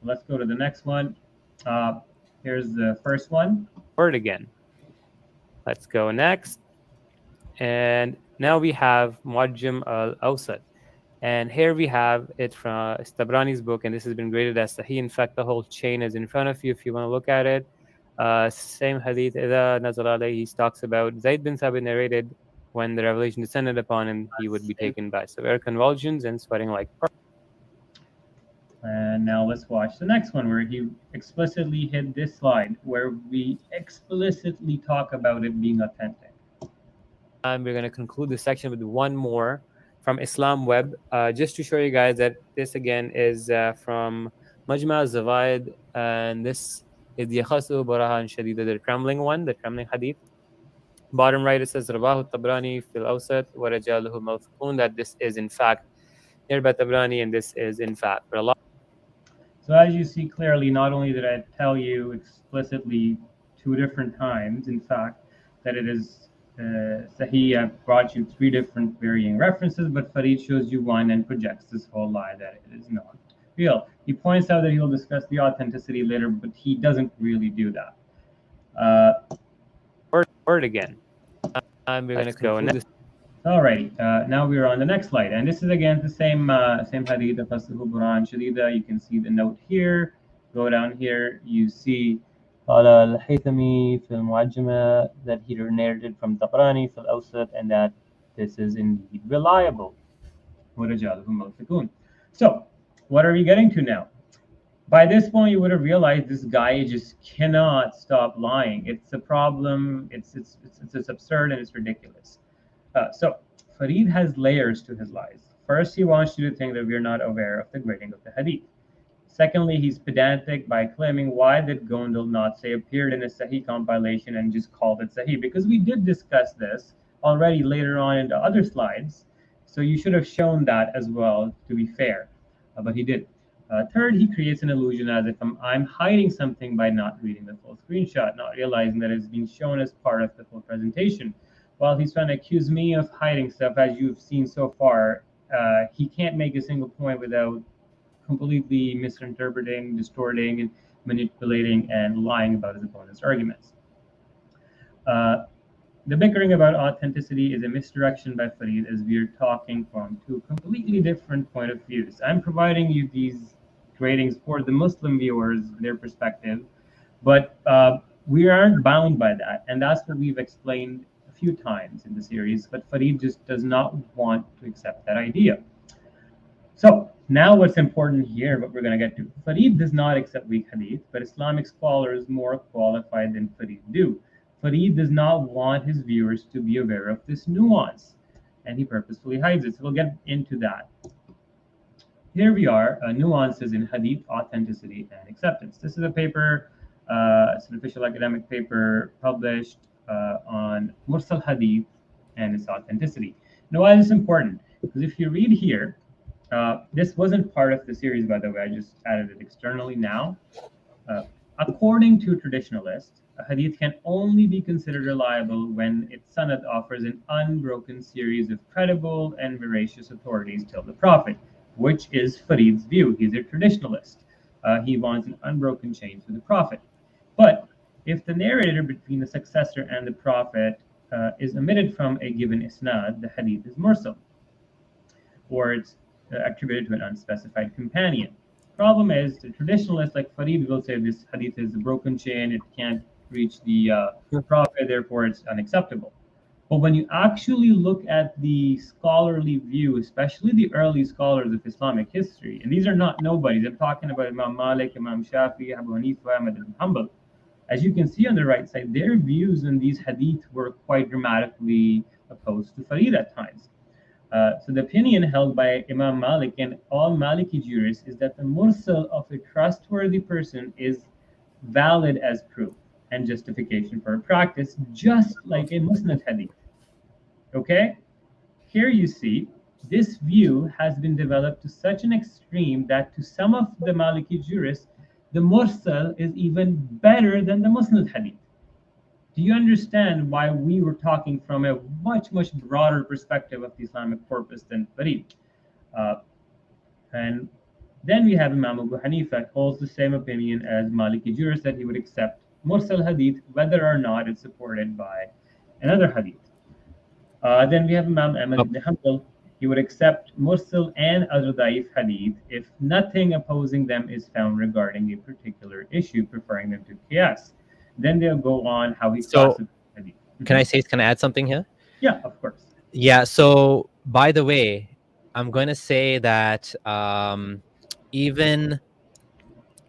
Let's go to the next one. Here's the first one. Word again. Let's go next. And now we have Muajjam al-Awsat. And here we have it from Tabrani's book, and this has been graded as Sahih. In fact, the whole chain is in front of you if you want to look at it. Same hadith, إِذَا نَزَلَ عَلَيْهِ, he talks about Zayd bin Thabit narrated when the revelation descended upon him, he would be taken by severe convulsions and sweating like pearl. And now let's watch the next one where he explicitly hit this slide where we explicitly talk about it being authentic. And we're going to conclude this section with one more from Islam Web, just to show you guys that this again is from Majma al-Zawaid, and this is the Yakhasu Burahaa and Shadida, the trembling one, the trembling hadith. Bottom right, it says Rawahu Tabrani fil Awsat wa rajaluhu mawthaqun, that this is in fact nearby Tabrani, and this is in fact reliable. So as you see clearly, not only did I tell you explicitly 2 different times, in fact, that it is Sahih, I've brought you 3 different varying references, but Farid shows you one and projects this whole lie that it is not real. He points out that he'll discuss the authenticity later, but he doesn't really do that. Word again. We're going to go next. Alrighty, now we're on the next slide, and this is again the same hadith of Burahaa and Shadida. You can see the note here. Go down here, you see al-Haythami fil Muajjama, that he narrated from Tabrani fil Awsat, and that this is indeed reliable. So, what are we getting to now? By this point, you would have realized this guy just cannot stop lying. It's a problem. It's absurd and it's ridiculous. So Farid has layers to his lies. First, he wants you to think that we're not aware of the grading of the hadith. Secondly, he's pedantic by claiming why did Gondal not say appeared in a Sahih compilation and just called it Sahih? Because we did discuss this already later on in the other slides. So you should have shown that as well, to be fair. But he did. Third, he creates an illusion as if I'm hiding something by not reading the full screenshot, not realizing that it's being shown as part of the full presentation. While he's trying to accuse me of hiding stuff, as you've seen so far, he can't make a single point without completely misinterpreting, distorting, and manipulating and lying about his opponent's arguments. The bickering about authenticity is a misdirection by Farid, as we are talking from 2 completely different point of views. I'm providing you these gradings for the Muslim viewers, their perspective, but we aren't bound by that, and that's what we've explained a few times in the series, but Farid just does not want to accept that idea. So now what's important here, what we're going to get to. Farid does not accept weak hadith, but Islamic scholars more qualified than Farid do. Farid does not want his viewers to be aware of this nuance, and he purposefully hides it. So we'll get into that. Here we are, Nuances in Hadith Authenticity and Acceptance. This is a paper, it's an official academic paper published on Mursal Hadith and its authenticity. Now, why is this important? Because if you read here, this wasn't part of the series, by the way, I just added it externally now. According to traditionalists, a hadith can only be considered reliable when its sanad offers an unbroken series of credible and veracious authorities till the Prophet, which is Farid's view. He's a traditionalist. He wants an unbroken chain to the Prophet. But if the narrator between the successor and the Prophet is omitted from a given isnad, the hadith is mursal, or it's attributed to an unspecified companion. Problem is, the traditionalists like Farid will say this hadith is a broken chain, it can't reach the Prophet, therefore it's unacceptable. But when you actually look at the scholarly view, especially the early scholars of Islamic history, and these are not nobodies, I'm talking about Imam Malik, Imam Shafi, Abu Hanifa, Ahmad ibn Hanbal. As you can see on the right side, their views on these hadith were quite dramatically opposed to Farid at times. So the opinion held by Imam Malik and all Maliki jurists is that the mursal of a trustworthy person is valid as proof and justification for a practice, just like a musnad hadith. Okay? Here you see, this view has been developed to such an extreme that to some of the Maliki jurists, the mursal is even better than the musnad hadith. Do you understand why we were talking from a much, much broader perspective of the Islamic corpus than Farid? And then we have Imam Abu Hanifa holds the same opinion as Maliki jurists, that he would accept mursal hadith whether or not it's supported by another hadith. Then we have Imam Ahmad ibn Hanbal. He would accept mursal and other da'if hadith if nothing opposing them is found regarding a particular issue, preferring them to qiyas. Then they'll go on how he classifies hadith. Can I add something here? Yeah, of course. Yeah. So by the way, I'm going to say that even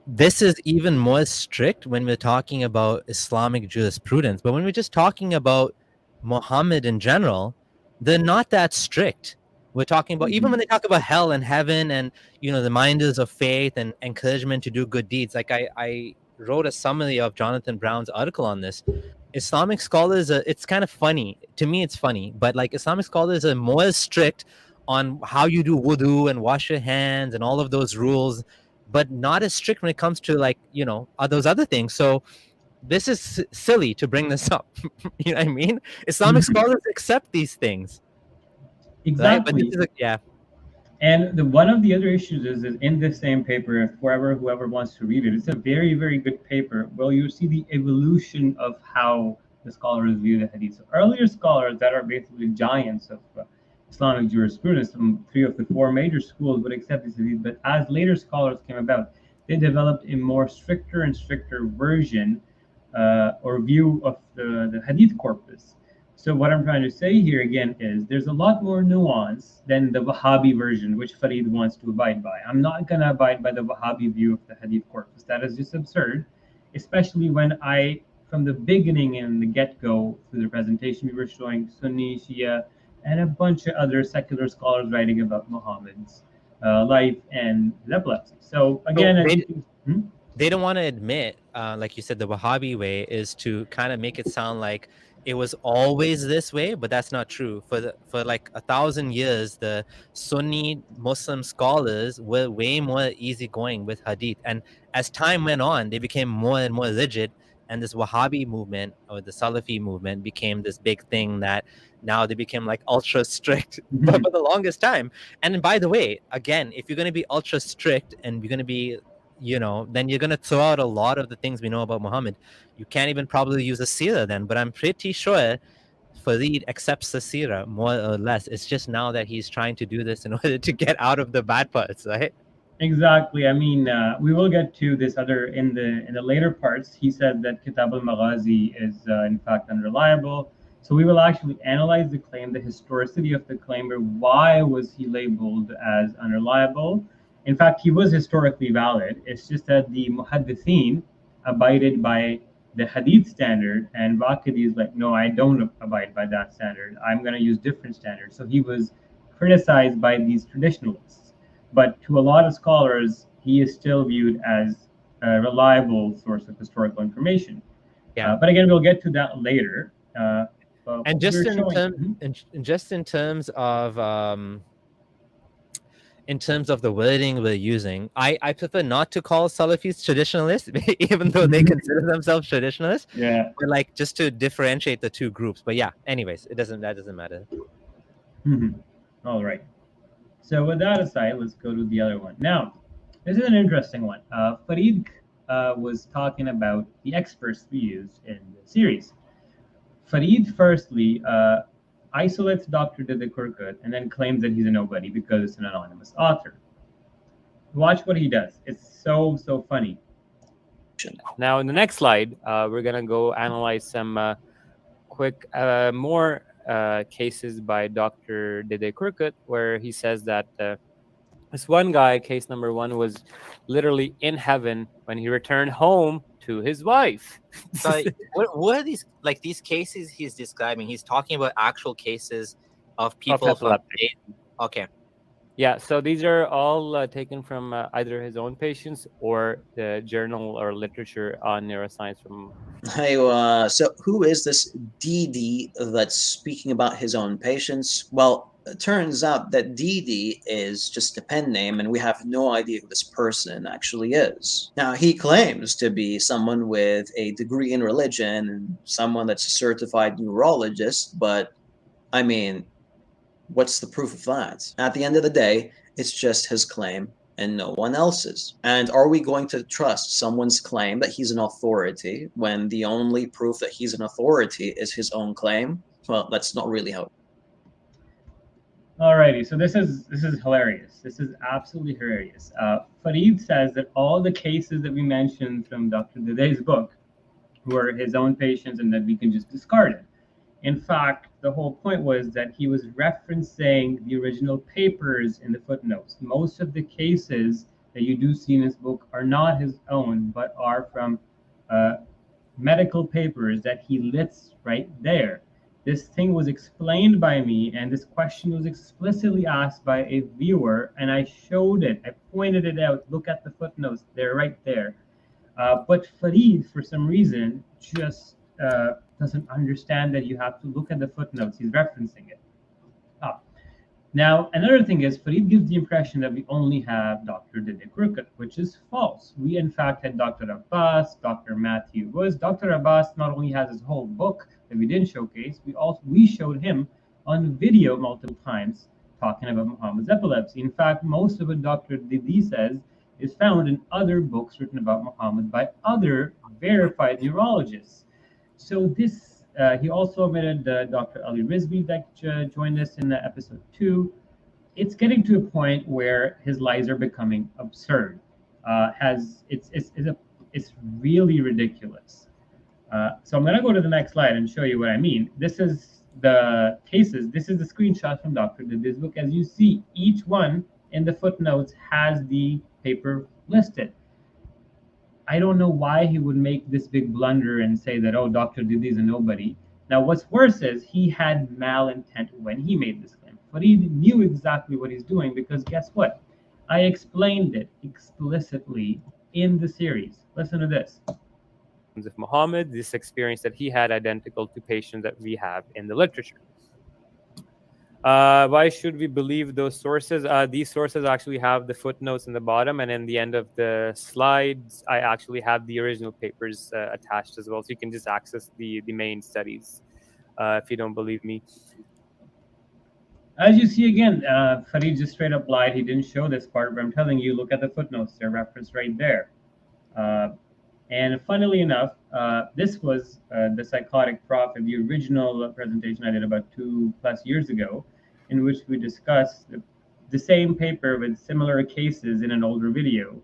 this is even more strict when we're talking about Islamic jurisprudence. But when we're just talking about Muhammad in general, they're not that strict. We're talking about, even when they talk about hell and heaven and, you know, the minders of faith and encouragement to do good deeds. Like I wrote a summary of Jonathan Brown's article on this. Islamic scholars, it's kind of funny. To me, it's funny. But like Islamic scholars are more strict on how you do wudu and wash your hands and all of those rules, but not as strict when it comes to, like, you know, those other things. So this is silly to bring this up. You know what I mean? Islamic scholars accept these things. Exactly. Right? But this is yeah. And one of the other issues is in this same paper, if whoever wants to read it, it's a very, very good paper. Well, you see the evolution of how the scholars view the hadith. So earlier scholars that are basically giants of Islamic jurisprudence from 3 of the 4 major schools would accept this hadith, but as later scholars came about, they developed a more stricter and stricter version or view of the hadith corpus. So what I'm trying to say here again is there's a lot more nuance than the Wahhabi version, which Farid wants to abide by. I'm not going to abide by the Wahhabi view of the hadith corpus. That is just absurd, especially when from the beginning and the get-go through the presentation, we were showing Sunni, Shia, and a bunch of other secular scholars writing about Muhammad's life and his epilepsy. So again, they don't want to admit, like you said, the Wahhabi way is to kind of make it sound like it was always this way, but that's not true. For like 1,000 years, the Sunni Muslim scholars were way more easygoing with hadith, and as time went on, they became more and more rigid. And this Wahhabi movement or the Salafi movement became this big thing that now they became like ultra strict for the longest time. And by the way, again, if you're going to be ultra strict and you're going to be, you know, then you're going to throw out a lot of the things we know about Muhammad. You can't even probably use a seerah then, but I'm pretty sure Farid accepts the seerah more or less. It's just now that he's trying to do this in order to get out of the bad parts, right? Exactly. I mean, we will get to this other in the later parts. He said that Kitab al-Maghazi is in fact unreliable. So we will actually analyze the claim, the historicity of the claim, or why was he labeled as unreliable. In fact, he was historically valid. It's just that the muhaddithin abided by the hadith standard, and Waqidi is like, no, I don't abide by that standard. I'm going to use different standards. So he was criticized by these traditionalists. But to a lot of scholars, he is still viewed as a reliable source of historical information. Yeah. But again, we'll get to that later. And just in terms of the wording we're using, I prefer not to call Salafis traditionalists, even though they consider themselves traditionalists. Yeah. But like just to differentiate the two groups. But yeah, anyways, that doesn't matter. All right. So with that aside, let's go to the other one. Now, this is an interesting one. Farid was talking about the experts we used in the series. Farid firstly isolates Dr. Dede and then claims that he's a nobody because it's an anonymous author. Watch what he does. It's so funny. Now, in the next slide, we're going to go analyze some quick, more cases by Dr. Dede Kurkut, where he says that this one guy, case number 1, was literally in heaven when he returned home to his wife. So what are these cases he's describing? He's talking about actual cases of people from epileptic. Okay. Yeah, so these are all taken from either his own patients or the journal or literature on neuroscience from. Hey, so who is this Dede that's speaking about his own patients? Well, it turns out that Dede is just a pen name, and we have no idea who this person actually is. Now, he claims to be someone with a degree in religion and someone that's a certified neurologist, but I mean, what's the proof of that? At the end of the day, it's just his claim and no one else's. And are we going to trust someone's claim that he's an authority when the only proof that he's an authority is his own claim? Well, that's not really how. Alrighty, so this is hilarious. This is absolutely hilarious. Farid says that all the cases that we mentioned from Dr. Dede's book were his own patients and that we can just discard it. In fact, the whole point was that he was referencing the original papers in the footnotes. Most of the cases that you do see in his book are not his own, but are from medical papers that he lists right there. This thing was explained by me, and this question was explicitly asked by a viewer, and I showed it. I pointed it out. Look at the footnotes. They're right there. But Farid, for some reason, just doesn't understand that you have to look at the footnotes. He's referencing it. Now, another thing is Farid gives the impression that we only have Dr. Dede Crooked, which is false. We, in fact, had Dr. Abbas, Dr. Matthew Woods. Dr. Abbas not only has his whole book that we didn't showcase, we showed him on video multiple times talking about Muhammad's epilepsy. In fact, most of what Dr. Dede says is found in other books written about Muhammad by other verified neurologists. So this, he also omitted Dr. Ali Rizvi that joined us in episode 2. It's getting to a point where his lies are becoming absurd. It's really ridiculous. So I'm going to go to the next slide and show you what I mean. This is the cases. This is the screenshot from Dr. Dede's book. As you see, each one in the footnotes has the paper listed. I don't know why he would make this big blunder and say that, oh, Dr. Dede is a nobody. Now, what's worse is he had malintent when he made this claim. But he knew exactly what he's doing because guess what? I explained it explicitly in the series. Listen to this. Of Muhammad, this experience that he had identical to patients that we have in the literature. Why should we believe those sources? These sources actually have the footnotes in the bottom, and in the end of the slides, I actually have the original papers attached as well, so you can just access the main studies if you don't believe me. As you see again, Farid just straight up lied. He didn't show this part, but I'm telling you, look at the footnotes. They're referenced right there. And funnily enough, this was the Psychotic Prophet, the original presentation I did about 2+ years ago, in which we discussed the same paper with similar cases in an older video,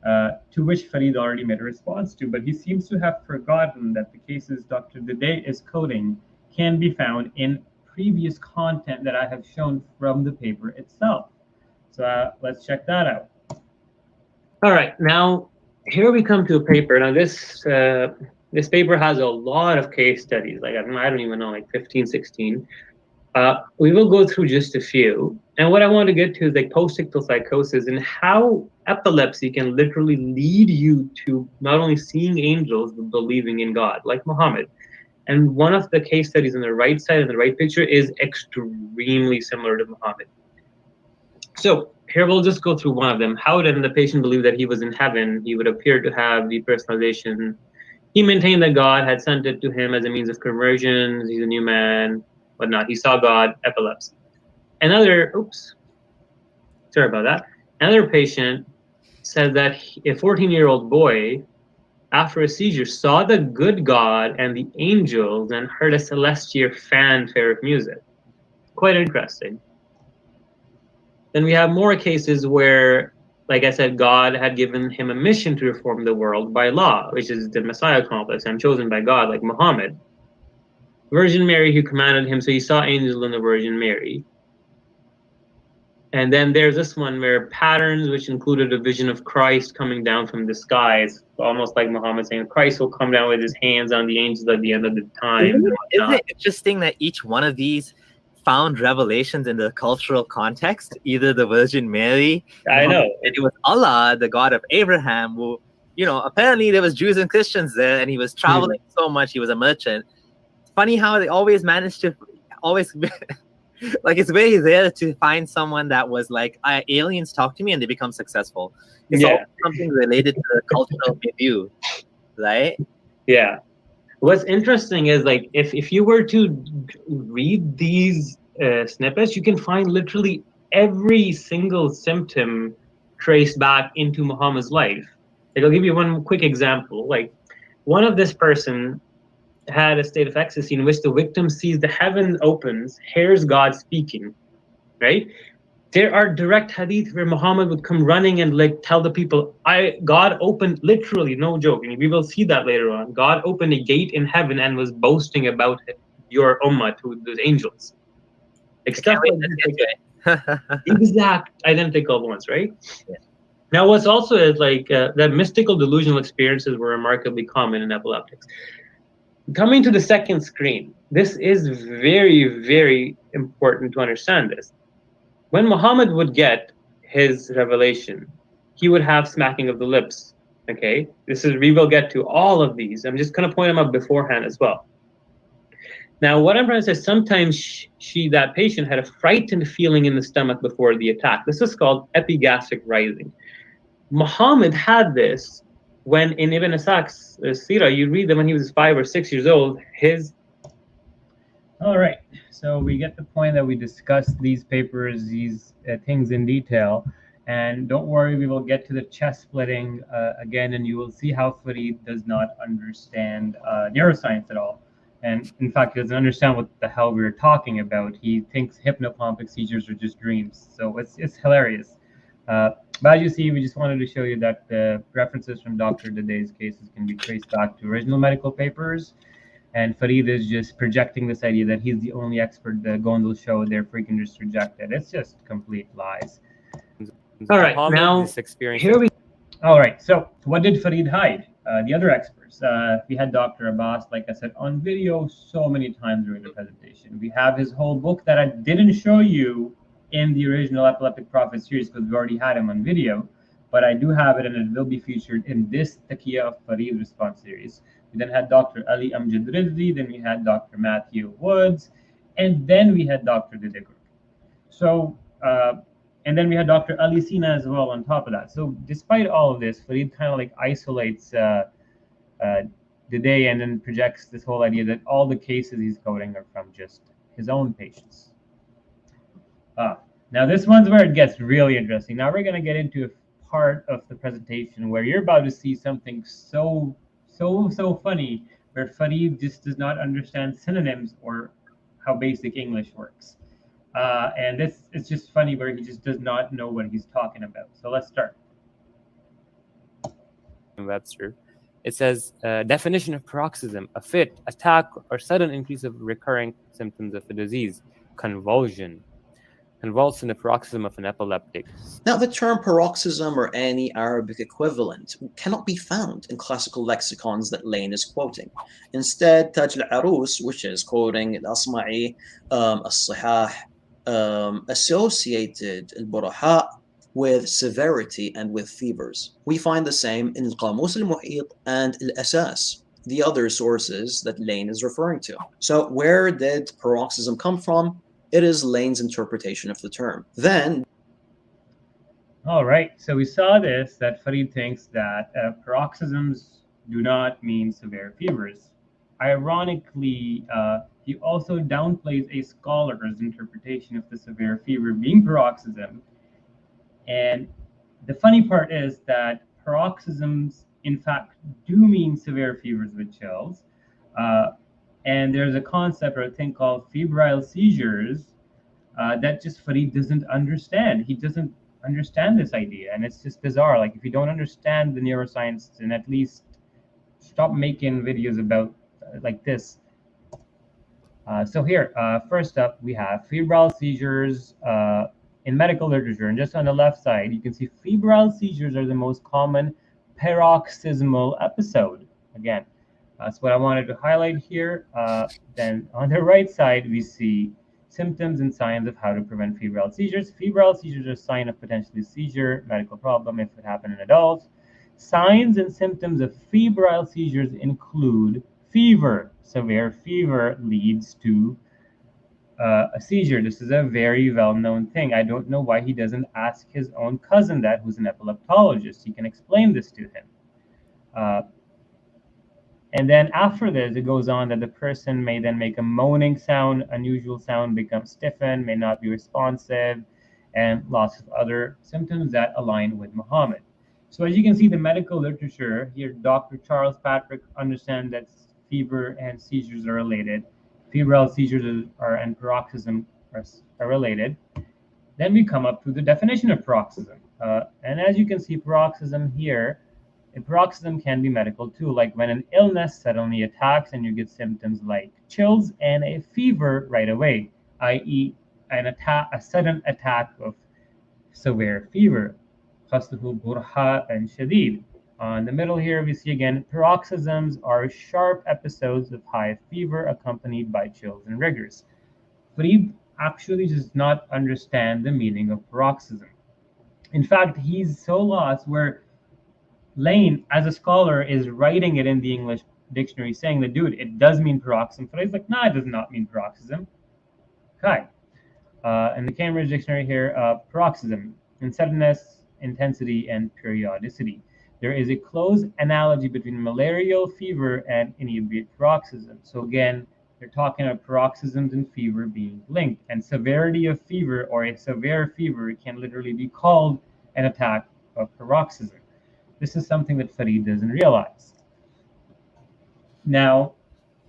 to which Farid already made a response to. But he seems to have forgotten that the cases Dr. Dede is coding can be found in previous content that I have shown from the paper itself. So let's check that out. All right, now here we come to a paper. Now this paper has a lot of case studies, like I don't even know, like 15, 16. We will go through just a few. And what I want to get to is like post-ictal psychosis and how epilepsy can literally lead you to not only seeing angels, but believing in God, like Muhammad. And one of the case studies on the right side, in the right picture, is extremely similar to Muhammad. So here we'll just go through one of them. How did the patient believe that he was in heaven? He would appear to have depersonalization. He maintained that God had sent it to him as a means of conversion. He's a new man, whatnot. He saw God, epilepsy. Another patient said that a 14-year-old boy, after a seizure, saw the good God and the angels and heard a celestial fanfare of music. Quite interesting. Then we have more cases where, like I said, God had given him a mission to reform the world by law, which is the Messiah complex. I'm chosen by God, like Muhammad. Virgin Mary, who commanded him, so he saw angels in the Virgin Mary. And then there's this one where patterns, which included a vision of Christ coming down from the skies, almost like Muhammad saying Christ will come down with his hands on the angels at the end of the time. Isn't it interesting that each one of these found revelations in the cultural context, either the Virgin Mary, I know. and it was Allah, the God of Abraham, who, you know, apparently there was Jews and Christians there, and he was traveling so much, he was a merchant. It's funny how they always managed to like, it's very rare to find someone that was like, aliens talk to me and they become successful. It's always something related to the cultural milieu, right? Yeah. What's interesting is, like, if you were to read these snippets, you can find literally every single symptom traced back into Muhammad's life. Like, I'll give you one quick example. Like, one of this person had a state of ecstasy in which the victim sees the heaven opens, hears God speaking, right? There are direct hadith where Muhammad would come running and like tell the people, God opened, literally, no joking, we will see that later on. God opened a gate in heaven and was boasting about your ummah to the angels. Like, stuff like exact identical ones, right? Yeah. Now, what's also is like that mystical delusional experiences were remarkably common in epileptics. Coming to the second screen, this is very, very important to understand this. When Muhammad would get his revelation, he would have smacking of the lips. Okay, we will get to all of these. I'm just going to point them out beforehand as well. Now, what I'm trying to say, sometimes that patient had a frightened feeling in the stomach before the attack. This is called epigastric rising. Muhammad had this when in Ibn Isak's Sirah, you read that when he was 5 or 6 years old, All right, so we get the point that we discussed these papers, these things in detail, and don't worry, we will get to the chest splitting again, and you will see how Farid does not understand neuroscience at all. And in fact, he doesn't understand what the hell we were talking about. He thinks hypnopompic seizures are just dreams. So it's hilarious. But as you see, we just wanted to show you that the references from Dr. Dede's cases can be traced back to original medical papers. And Farid is just projecting this idea that he's the only expert the Gondal show, therefore he can just reject it. It's just complete lies. All right, now here we. All right, so what did Farid hide? The other experts. We had Dr. Abbas, like I said, on video so many times during the presentation. We have his whole book that I didn't show you in the original Epileptic Prophet series because we already had him on video, but I do have it and it will be featured in this Taqiyya of Farid Responds series. We then had Dr. Ali Amjad Rizvi, then we had Dr. Matthew Woods, and then we had Dr. Dede. So, and then we had Dr. Ali Sina as well on top of that. So despite all of this, Farid kind of like isolates Dede and then projects this whole idea that all the cases he's coding are from just his own patients. Now this one's where it gets really interesting. Now we're going to get into a part of the presentation where you're about to see something so funny, where Farid just does not understand synonyms or how basic English works. And it's just funny where he just does not know what he's talking about. So let's start. That's true. It says, definition of paroxysm, a fit, attack, or sudden increase of recurring symptoms of a disease. Convulsion. Convulsing the paroxysm of an epileptic. Now, the term paroxysm or any Arabic equivalent cannot be found in classical lexicons that Lane is quoting. Instead, Taj al-Arus, which is quoting al-Asma'i, al-Sahih, associated al-Burahaa with severity and with fevers. We find the same in al-Qamus al-Muhit and al-Asas, the other sources that Lane is referring to. So where did paroxysm come from? It is Lane's interpretation of the term. Then, all right, so we saw this, that Farid thinks that paroxysms do not mean severe fevers. Ironically, he also downplays a scholar's interpretation of the severe fever being paroxysm. And the funny part is that paroxysms, in fact, do mean severe fevers with chills. And there's a concept or a thing called febrile seizures that just Farid doesn't understand. He doesn't understand this idea, and it's just bizarre. Like, if you don't understand the neuroscience, then at least stop making videos about like this. So here, first up, we have febrile seizures in medical literature, and just on the left side, you can see febrile seizures are the most common paroxysmal episode. Again, that's what I wanted to highlight here. Then on the right side, we see symptoms and signs of how to prevent febrile seizures. Febrile seizures are a sign of potentially seizure, medical problem if it happened in adults. Signs and symptoms of febrile seizures include fever. Severe fever leads to a seizure. This is a very well-known thing. I don't know why he doesn't ask his own cousin that, who's an epileptologist. He can explain this to him. And then after this, it goes on that the person may then make a moaning sound, unusual sound, become stiffened, may not be responsive, and lots of other symptoms that align with Muhammad. So as you can see, the medical literature here, Dr. Charles Patrick understands that fever and seizures are related. Febrile seizures and paroxysm are related. Then we come up to the definition of paroxysm. And as you can see, paroxysm here, a paroxysm can be medical too, like when an illness suddenly attacks and you get symptoms like chills and a fever right away, i.e. a sudden attack of severe fever. Khasluhu Burahaa and Shadid. In the middle here, we see again, paroxysms are sharp episodes of high fever accompanied by chills and rigors. Farid actually does not understand the meaning of paroxysm. In fact, he's so lost where Lane, as a scholar, is writing it in the English dictionary saying that, dude, it does mean paroxysm. Farid's like, nah, it does not mean paroxysm. Okay. In the Cambridge dictionary here, paroxysm, in suddenness, intensity, and periodicity. There is a close analogy between malarial fever and inebriate paroxysm. So again, they're talking about paroxysms and fever being linked. And severity of fever or a severe fever can literally be called an attack of paroxysm. This is something that Farid doesn't realize. Now,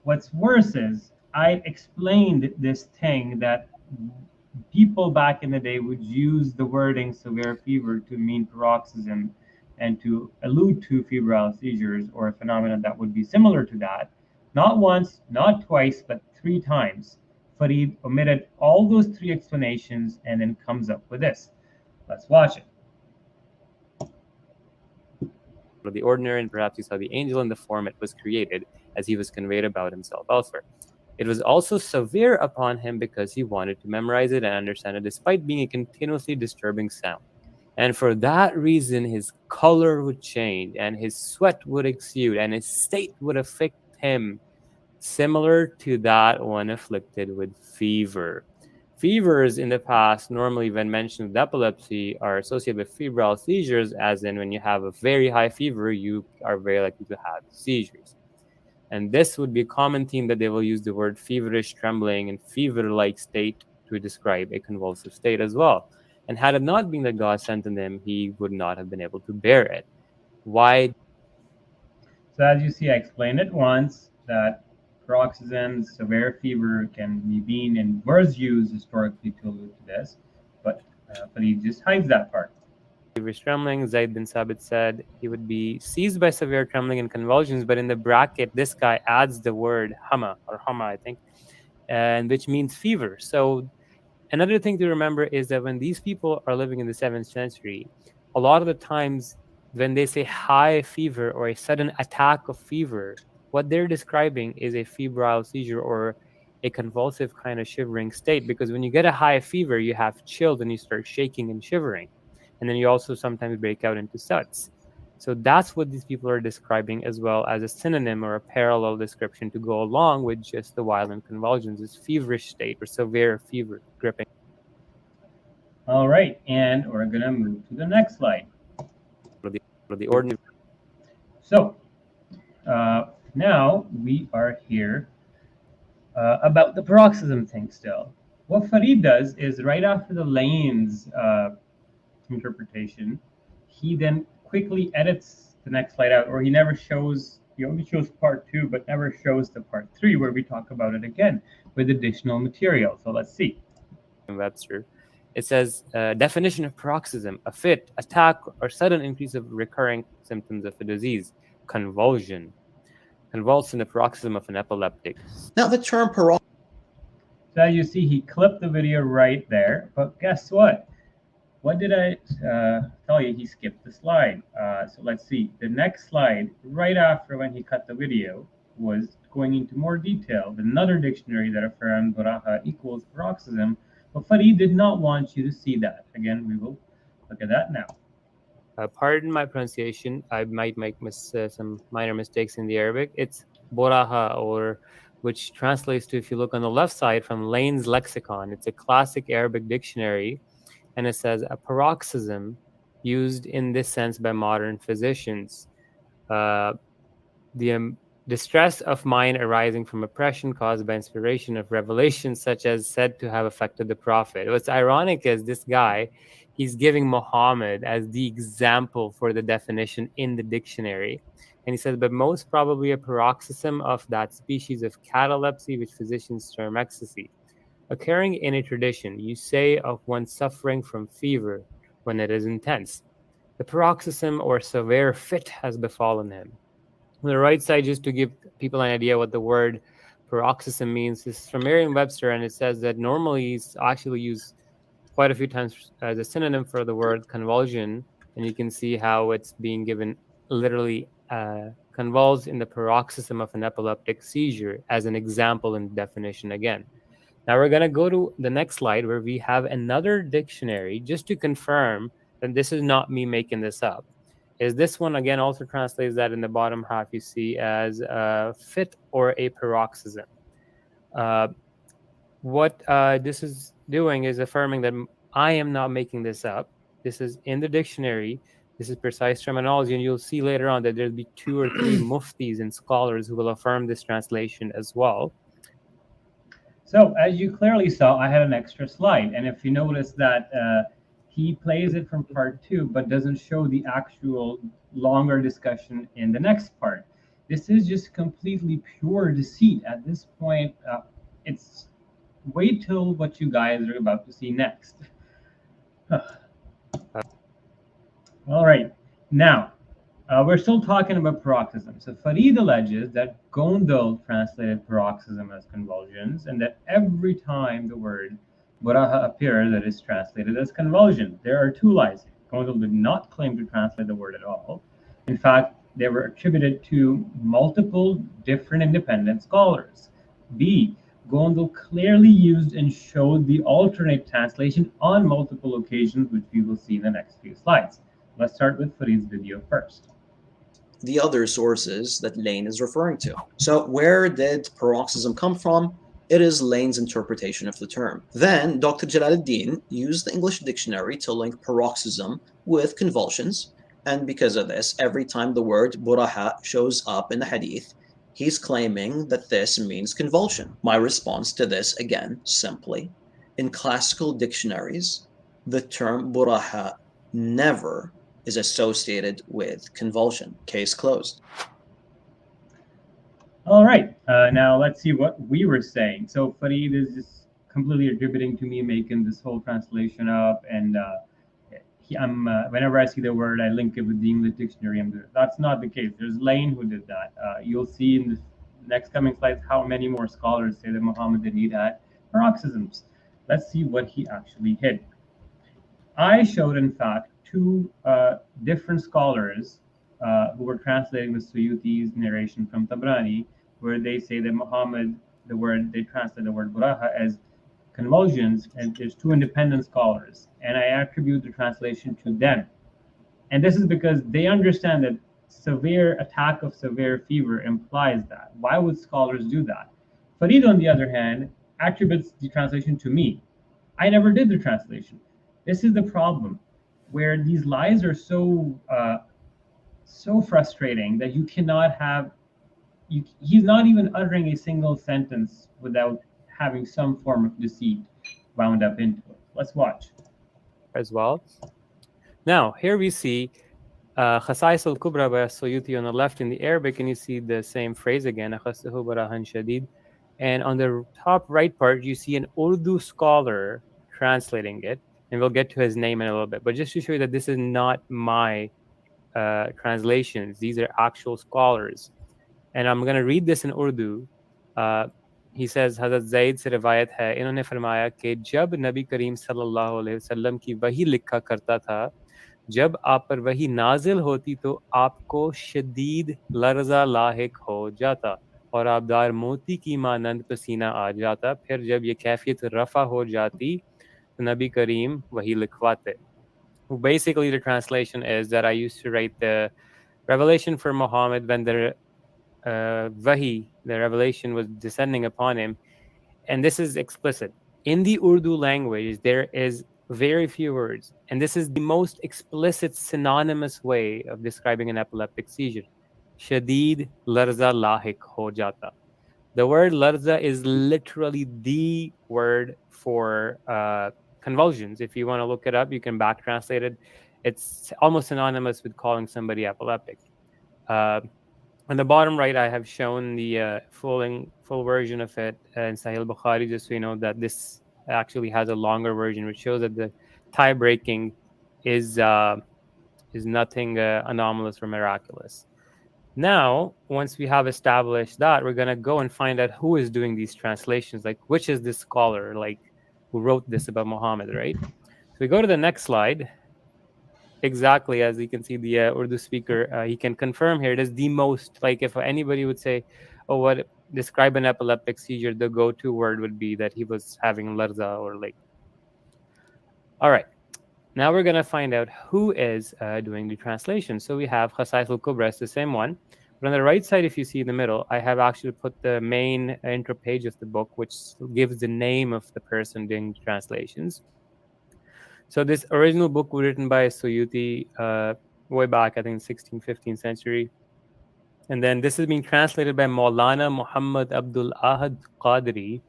what's worse is I explained this thing that people back in the day would use the wording severe fever to mean paroxysm and to allude to febrile seizures or a phenomenon that would be similar to that. Not once, not twice, but 3 times. Farid omitted all those 3 explanations and then comes up with this. Let's watch it. Of the ordinary, and perhaps he saw the angel in the form it was created, as he was conveyed about himself elsewhere. It was also severe upon him because he wanted to memorize it and understand it, despite being a continuously disturbing sound. And for that reason, his color would change, and his sweat would exude, and his state would affect him, similar to that one afflicted with fever. Fevers in the past, normally when mentioned with epilepsy, are associated with febrile seizures, as in when you have a very high fever, you are very likely to have seizures. And this would be a common theme that they will use the word feverish, trembling, and fever-like state to describe a convulsive state as well. And had it not been that God sent in him, he would not have been able to bear it. Why? So as you see, I explained it once that paroxysms, severe fever can be mean and words used historically to allude to this, but he just hides that part. Feverish trembling, Zayd bin Sabit said he would be seized by severe trembling and convulsions, but in the bracket, this guy adds the word hama, or hama, I think, and which means fever. So another thing to remember is that when these people are living in the 7th century, a lot of the times when they say high fever or a sudden attack of fever, what they're describing is a febrile seizure or a convulsive kind of shivering state. Because when you get a high fever, you have chills and you start shaking and shivering. And then you also sometimes break out into suds. So that's what these people are describing, as well as a synonym or a parallel description to go along with just the violent convulsions, is feverish state or severe fever gripping. All right, and we're going to move to the next slide. For the ordinary. So now we are here about the paroxysm thing still. What Farid does is right after the Lane's interpretation, he then quickly edits the next slide out, or he only shows part 2, but never shows the part 3 where we talk about it again with additional material. So let's see. Webster. It says, definition of paroxysm, a fit, attack, or sudden increase of recurring symptoms of a disease, convulsion, convulsing the paroxysm of an epileptic. Now the term paroxysm. So as you see, he clipped the video right there, but guess what? What did I tell you? He skipped the slide. So let's see. The next slide, right after when he cut the video, was going into more detail with another dictionary that affirmed Burahaa equals paroxysm, but Farid did not want you to see that. Again, we will look at that now. Pardon my pronunciation. I might make some minor mistakes in the Arabic. It's Burahaa, or which translates to, if you look on the left side, from Lane's Lexicon. It's a classic Arabic dictionary, and it says a paroxysm used in this sense by modern physicians. The distress of mind arising from oppression caused by inspiration of revelations such as said to have affected the Prophet. What's ironic is this guy, he's giving Muhammad as the example for the definition in the dictionary. And he says, but most probably a paroxysm of that species of catalepsy which physicians term ecstasy. Occurring in a tradition, you say of one suffering from fever when it is intense. The paroxysm or severe fit has befallen him. On the right side, just to give people an idea what the word paroxysm means, this is from Merriam-Webster, and it says that normally it's actually used quite a few times as a synonym for the word convulsion, and you can see how it's being given literally convulsed in the paroxysm of an epileptic seizure as an example in definition again. Now we're going to go to the next slide where we have another dictionary just to confirm that this is not me making this up. Is this one again also translates that in the bottom half you see as a fit or a paroxysm. What this is doing is affirming that I am not making this up. This is in the dictionary. This is precise terminology, and you'll see later on that there'll be 2 or 3 muftis and scholars who will affirm this translation as well. So as you clearly saw, I had an extra slide, and if you notice that he plays it from part 2, but doesn't show the actual longer discussion in the next part. This is just completely pure deceit. At this point, it's wait till what you guys are about to see next. All right, now we're still talking about paroxysm. So Farid alleges that Gondal translated paroxysm as convulsions, and that every time the word Burahaa appears, that is translated as convulsion. There are 2 lies. Gondal did not claim to translate the word at all. In fact, they were attributed to multiple different independent scholars. B, Gondal clearly used and showed the alternate translation on multiple occasions, which we will see in the next few slides. Let's start with Farid's video first. The other sources that Lane is referring to. So where did paroxysm come from? It is Lane's interpretation of the term. Then Dr. Jalaluddin used the English dictionary to link paroxysm with convulsions, and because of this, every time the word Burahaa shows up in the hadith, he's claiming that this means convulsion. My response to this, again, simply, in classical dictionaries, the term Burahaa never is associated with convulsion. Case closed. All right, now let's see what we were saying. So Farid is just completely attributing to me making this whole translation up, and whenever I see the word, I link it with the English dictionary. That's not the case. There's Lane who did that. You'll see in the next coming slides how many more scholars say that Muhammad did need had paroxysms. Let's see what he actually hid. I showed, in fact, 2 different scholars who were translating the Suyuti's narration from Tabrani, where they say that Muhammad, they translate the word Burahaa as convulsions, and there's 2 independent scholars, and I attribute the translation to them. And this is because they understand that severe attack of severe fever implies that. Why would scholars do that? Farid, on the other hand, attributes the translation to me. I never did the translation. This is the problem, where these lies are so frustrating that you cannot have. He's not even uttering a single sentence without having some form of deceit wound up into it. Let's watch. As well. Now, here we see Khasais al-Kubra by Suyuti on the left in the Arabic, and you see the same phrase again, Akhassahu Barahan Shadid. And on the top right part, you see an Urdu scholar translating it, and we'll get to his name in a little bit. But just to show you that this is not my translations, these are actual scholars. And I'm going to read this in Urdu. He says, Hazrat Zaid se riwayat hai, इन्होंने फरमाया कि जब नबी करीम सल्लल्लाहु अलैहि वसल्लम की वही लिखा करता था, जब आप पर वही नाजिल होती तो आपको शदीद लर्जा लाहिक हो जाता. और आबदार मोती की मानंद पसीना आ जाता, फिर जब ये कैफियत रफ़ा हो जाती तो नबी करीम वही लिखवाते. Basically, the translation is that I used to write the revelation for Muhammad when the wahi, the revelation, was descending upon him. And this is explicit. In the Urdu language, there is very few words. And this is the most explicit synonymous way of describing an epileptic seizure. Shadid larza lahik ho jata. The word larza is literally the word for convulsions. If you want to look it up, you can back translate it. It's almost synonymous with calling somebody epileptic. On the bottom right, I have shown the full version of it in Sahih Bukhari, just so you know that this actually has a longer version, which shows that the tie breaking is nothing anomalous or miraculous. Now, once we have established that, we're gonna go and find out who is doing these translations, like which is this scholar, like who wrote this about Muhammad, right? So we go to the next slide. Exactly, as you can see, the Urdu speaker, he can confirm here. It is the most, like if anybody would say, oh, what describe an epileptic seizure, the go-to word would be that he was having larza or like. All right, now we're gonna find out who is doing the translation. So we have Khasais al-Kubra, it's the same one. But on the right side, if you see in the middle, I have actually put the main intro page of the book, which gives the name of the person doing the translations. So this original book was written by Suyuti way back, I think, 16th, 15th century. And then this has been translated by Maulana Muhammad Abdul Ahad Qadri,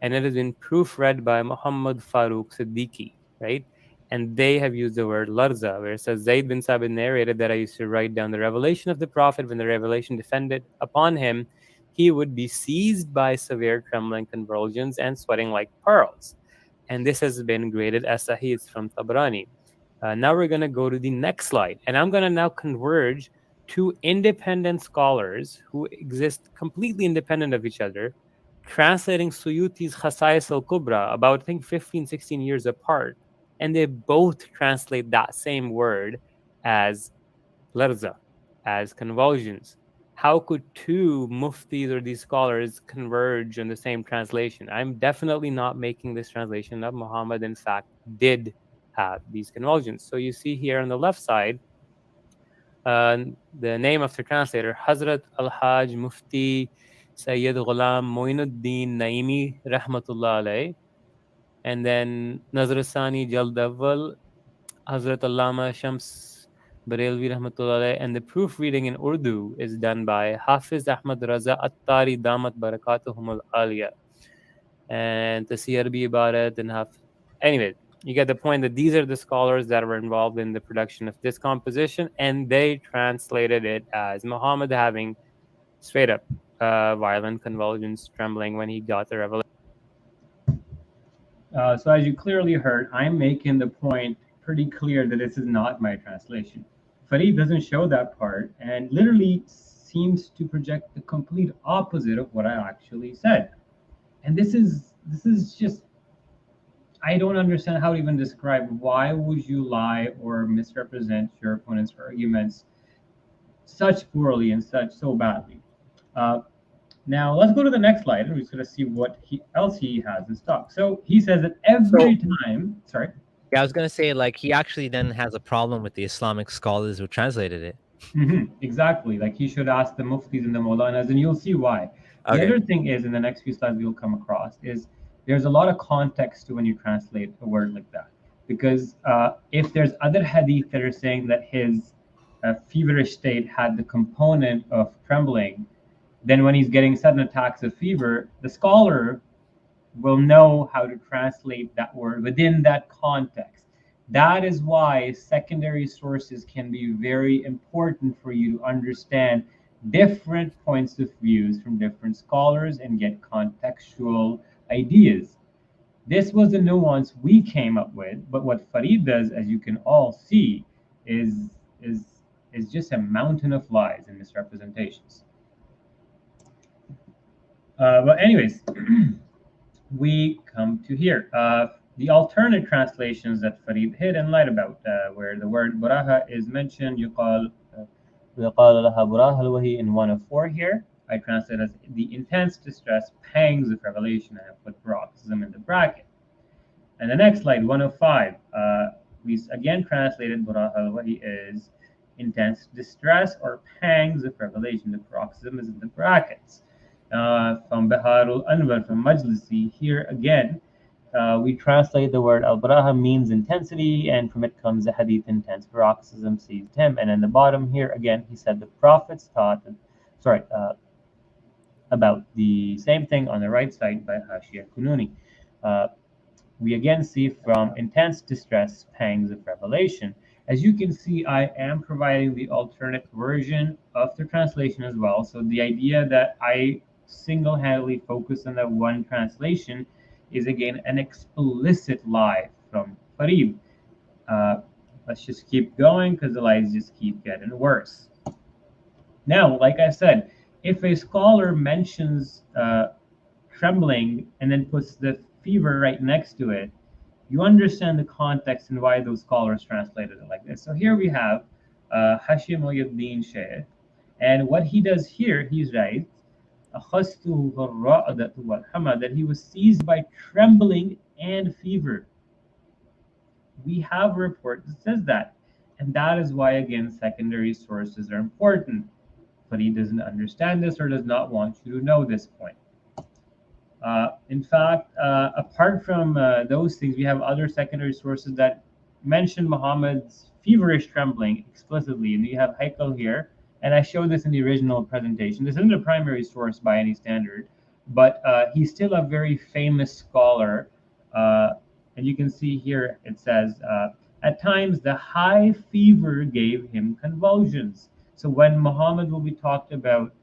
and it has been proofread by Muhammad Farooq Siddiqui, right? And they have used the word larza, where it says, Zayd bin Sabit narrated that I used to write down the revelation of the Prophet. When the revelation descended upon him, he would be seized by severe trembling convulsions and sweating like pearls. And this has been graded as Sahih from Tabrani. Now we're going to go to the next slide. And I'm going to now converge two independent scholars who exist completely independent of each other, translating Suyuti's Khasais al-Kubra about, I think, 15, 16 years apart. And they both translate that same word as larza, as convulsions. How could two muftis or these scholars converge on the same translation? I'm definitely not making this translation up. Muhammad, in fact, did have these convulsions. So you see here on the left side, the name of the translator, Hazrat Al-Haj Mufti Sayyid Ghulam Moinuddin Naimi Rahmatullah Alayh. And then Nazrasani Jaldawal, Hazrat Allama Shams Barelvi Rahmatullah, and the proofreading in Urdu is done by Hafiz Ahmad Raza Attari Damat Barakatuhum al-Aliyah. And the CRB Ibarat and anyway, you get the point that these are the scholars that were involved in the production of this composition, and they translated it as Muhammad having straight up violent convulsions, trembling when he got the revelation. So as you clearly heard, I'm making the point pretty clear that this is not my translation. Farid doesn't show that part and literally seems to project the complete opposite of what I actually said. And this is just, I don't understand how to even describe why would you lie or misrepresent your opponent's arguments such poorly and so badly. Now let's go to the next slide. We're just going to see what else he has in stock. So he says that every time, sorry. Yeah, I was going to say, like, he actually then has a problem with the Islamic scholars who translated it. Exactly. Like, he should ask the muftis and the maulanas, and you'll see why. The other thing is, in the next few slides we'll come across, is there's a lot of context to when you translate a word like that. Because if there's other hadith that are saying that his feverish state had the component of trembling, then when he's getting sudden attacks of fever, the scholar will know how to translate that word within that context. That is why secondary sources can be very important for you to understand different points of views from different scholars and get contextual ideas. This was a nuance we came up with, but what Farid does, as you can all see, is just a mountain of lies and misrepresentations. But anyways, we come to here. The alternate translations that Farid hid and lied about, where the word Burahaa is mentioned, يقال لها Burahaa al-Wahi in 104 here. I translate as the intense distress, pangs of revelation, and I put paroxysm in the bracket. And the next slide, 105, we again translated Burahaa al-Wahi is intense distress or pangs of revelation. The paroxysm is in the brackets. From Baharul Anwar, from Majlisi, here again, we translate the word al-Burahaa means intensity, and from it comes the hadith intense paroxysm seized him. And in the bottom here, again, he said the prophets taught, about the same thing on the right side by Hashia Kununi. We again see from intense distress, pangs of revelation. As you can see, I am providing the alternate version of the translation as well. So the idea that I single-handedly focus on that one translation is again an explicit lie from Farid. Let's just keep going because the lies just keep getting worse. Now, like I said, if a scholar mentions trembling and then puts the fever right next to it, you understand the context and why those scholars translated it like this. So here we have Hashim al-Yaddin Shaykh, and what he does here, he's right, that he was seized by trembling and fever. We have a report that says that, and that is why, again, secondary sources are important. But he doesn't understand this or does not want you to know this point. In fact, apart from those things, we have other secondary sources that mention Muhammad's feverish trembling explicitly. And you have Haikal here, and I showed this in the original presentation. This isn't a primary source by any standard, but he's still a very famous scholar. And you can see here, it says, at times the high fever gave him convulsions. So when Muhammad will be talked about,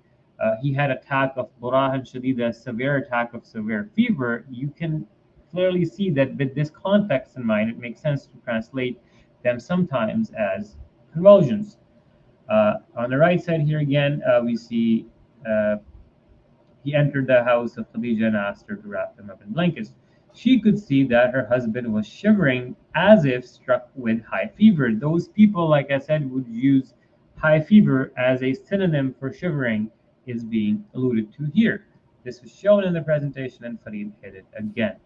he had attack of Burahaa Shadida, a severe attack of severe fever, you can clearly see that with this context in mind, it makes sense to translate them sometimes as convulsions. On the right side here again, we see he entered the house of Khadija and asked her to wrap him up in blankets. She could see that her husband was shivering as if struck with high fever. Those people, like I said, would use high fever as a synonym for shivering is being alluded to here. This was shown in the presentation and Farid hit it again.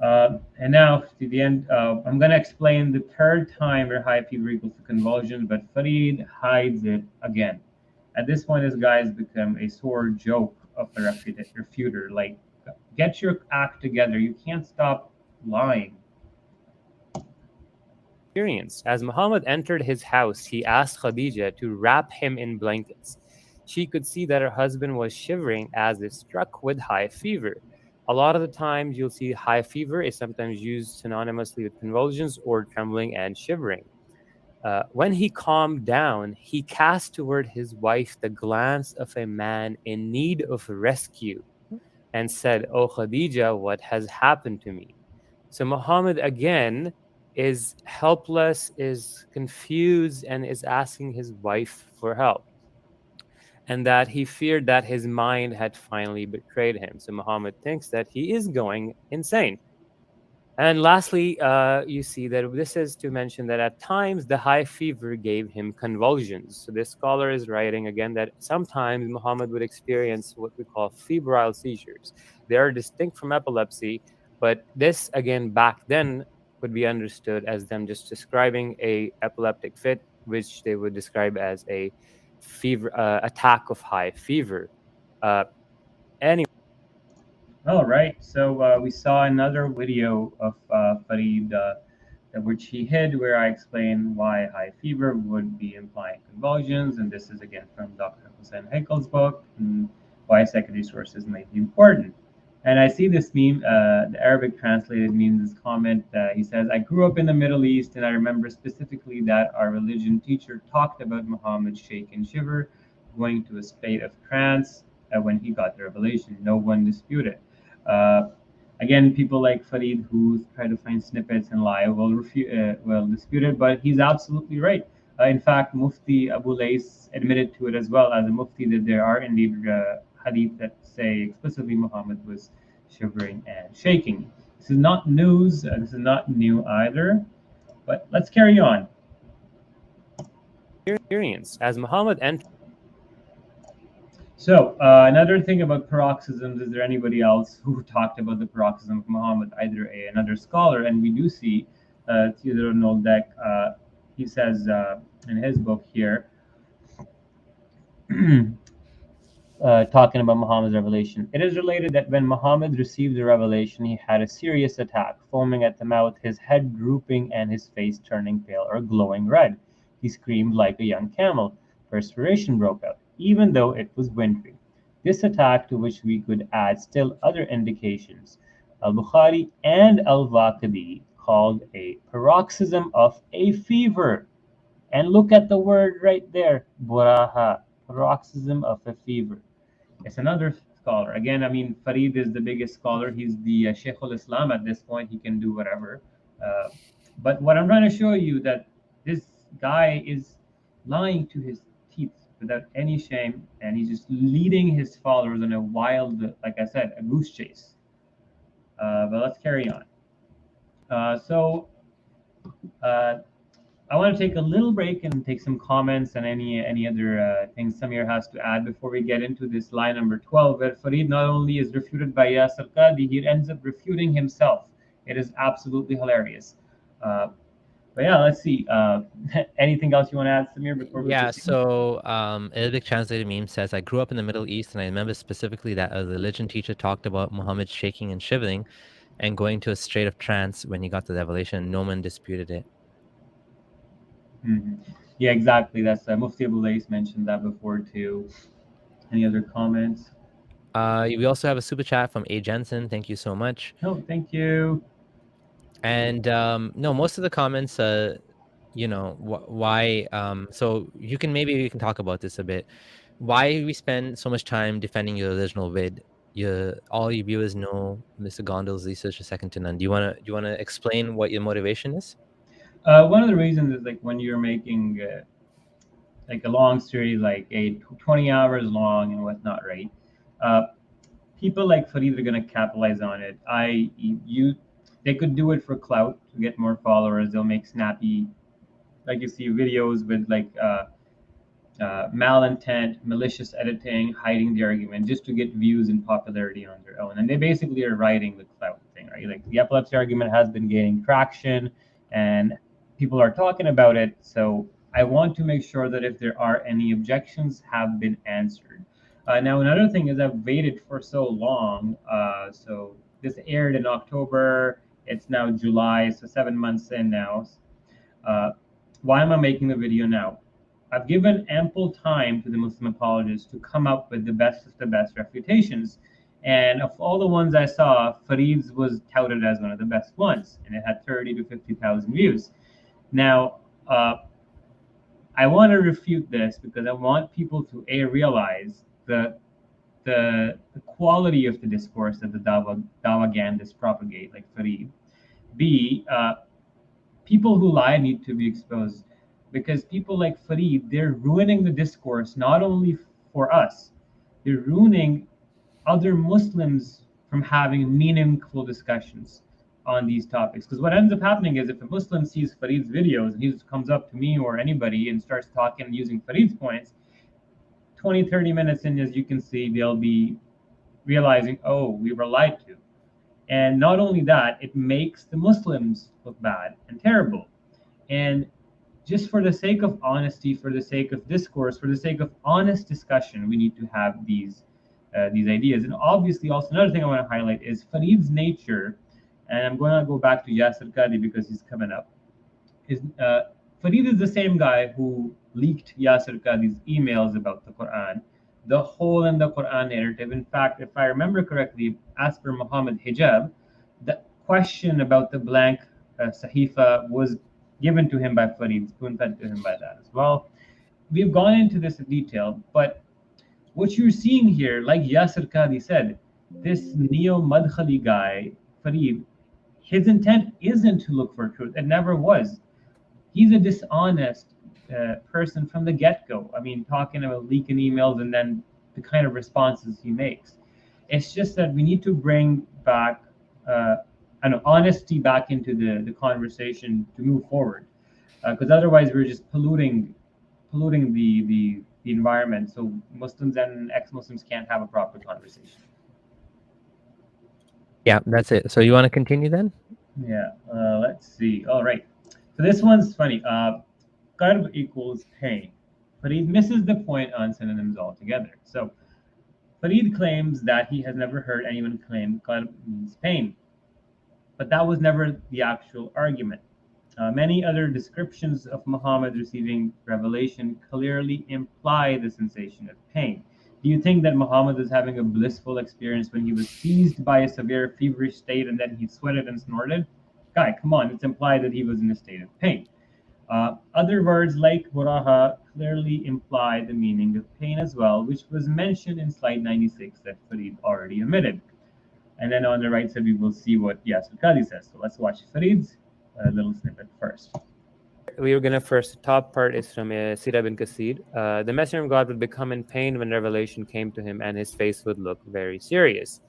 And now to the end, I'm going to explain the third time where high fever equals to convulsions, but Farid hides it again. At this point, this guy has become a sore joke of the refuter. Like, get your act together. You can't stop lying. As Muhammad entered his house, he asked Khadija to wrap him in blankets. She could see that her husband was shivering as if struck with high fever. A lot of the times you'll see high fever is sometimes used synonymously with convulsions or trembling and shivering. When he calmed down, he cast toward his wife the glance of a man in need of rescue and said, "O Khadija, what has happened to me?" So Muhammad again is helpless, is confused, and is asking his wife for help. And that he feared that his mind had finally betrayed him. So Muhammad thinks that he is going insane. And lastly, you see that this is to mention that at times the high fever gave him convulsions. So this scholar is writing again that sometimes Muhammad would experience what we call febrile seizures. They are distinct from epilepsy, but this again back then would be understood as them just describing a epileptic fit, which they would describe as a fever attack of high fever. Anyway. All right, so we saw another video of Farid which he hid, where I explain why high fever would be implying convulsions, and this is again from Dr. Hussein Heikel's book, and why secondary sources may be important. And I see this meme, the Arabic translated meme, this comment, he says, "I grew up in the Middle East, and I remember specifically that our religion teacher talked about Muhammad's shake and shiver, going to a state of trance when he got the revelation. No one disputed." Again, people like Farid who try to find snippets and lie will dispute it, but he's absolutely right. In fact, Mufti Abu Lays admitted to it as well as a Mufti that there are indeed hadith that say explicitly Muhammad was shivering and shaking. This is not news. This is not new either. But let's carry on. As Muhammad entered. So another thing about paroxysms, is there anybody else who talked about the paroxysm of Muhammad, either another scholar? And we do see Theodore Noldek, he says in his book here, talking about Muhammad's revelation. It is related that when Muhammad received the revelation, he had a serious attack, foaming at the mouth, his head drooping, and his face turning pale or glowing red. He screamed like a young camel. Perspiration broke out, even though it was wintry. This attack, to which we could add still other indications, Al-Bukhari and Al-Waqidi called a paroxysm of a fever. And look at the word right there, Burahaa, paroxysm of a fever. It's another scholar. Again, I mean, Farid is the biggest scholar. He's the Sheikh al-Islam at this point. He can do whatever. But what I'm trying to show you, that this guy is lying to his teeth without any shame, and he's just leading his followers on a wild, like I said, a goose chase. But let's carry on. I want to take a little break and take some comments and any other things Samir has to add before we get into this lie number 12, where Farid not only is refuted by Yasir Qadi, he ends up refuting himself. It is absolutely hilarious. But yeah, let's see. Anything else you want to add, Samir, before we proceed? So Arabic translated meme says, I grew up in the Middle East, and I remember specifically that a religion teacher talked about Muhammad shaking and shivering and going to a state of trance when he got the revelation. No one disputed it. Mm-hmm. Yeah, exactly. That's Mufti Abdullahs mentioned that before too. Any other comments? We also have a super chat from A. Jensen. Thank you so much. No, thank you. And no, most of the comments, you know, why. So you can talk about this a bit. Why we spend so much time defending your original vid? All your viewers know Mr. Gondal's research is second to none. Do you wanna explain what your motivation is? One of the reasons is, like, when you're making like a long series, like 20 hours long and whatnot, right? People like Farid are going to capitalize on it. They could do it for clout to get more followers. They'll make snappy, like you see videos with like malintent, malicious editing, hiding the argument just to get views and popularity on their own. And they basically are riding the clout thing, right? Like the epilepsy argument has been gaining traction and people are talking about it. So I want to make sure that if there are any objections, have been answered. Now, another thing is, I've waited for so long. So this aired in October. It's now July, so 7 months in now. Why am I making the video now? I've given ample time to the Muslim apologists to come up with the best of the best refutations. And of all the ones I saw, Farid's was touted as one of the best ones, and it had 30 to 50,000 views. Now, I want to refute this because I want people to realize the quality of the discourse that the Dawagandhists propagate, like Farid. B, people who lie need to be exposed, because people like Farid, they're ruining the discourse not only for us, they're ruining other Muslims from having meaningful discussions on these topics. Because what ends up happening is, if a Muslim sees Farid's videos and he just comes up to me or anybody and starts talking and using Farid's points, 20, 30 minutes in, as you can see, they'll be realizing, oh, we were lied to. And not only that, it makes the Muslims look bad and terrible. And just for the sake of honesty, for the sake of discourse, for the sake of honest discussion, we need to have these ideas. And obviously, also another thing I want to highlight is Farid's nature. And I'm going to go back to Yasir Qadi because he's coming up. Farid is the same guy who leaked Yasir Qadi's emails about the Quran, the hole in the Quran narrative. In fact, if I remember correctly, as per Muhammad Hijab, the question about the blank Sahifa was given to him by Farid, spoon-fed to him by that as well. We've gone into this in detail, but what you're seeing here, like Yasir Qadi said, this neo-Madkhali guy, Farid, his intent isn't to look for truth. It never was. He's a dishonest person from the get-go. I mean, talking about leaking emails and then the kind of responses he makes. It's just that we need to bring back an honesty back into the conversation to move forward, because otherwise we're just polluting the the environment, so Muslims and ex-Muslims can't have a proper conversation. Yeah, that's it. So you want to continue then? Yeah, let's see. All right. So this one's funny. Karb equals pain. Farid misses the point on synonyms altogether. So Farid claims that he has never heard anyone claim Karb means pain. But that was never the actual argument. Many other descriptions of Muhammad receiving revelation clearly imply the sensation of pain. Do you think that Muhammad was having a blissful experience when he was seized by a severe feverish state and then he sweated and snorted? Guy, come on, it's implied that he was in a state of pain. Other words like Burahaa clearly imply the meaning of pain as well, which was mentioned in slide 96 that Farid already omitted. And then on the right side, we will see what Yasir Qadi says. So let's watch Farid's little snippet first. We were gonna first. The top part is from Sirah bin Kasir. The Messenger of God would become in pain when revelation came to him, and his face would look very serious.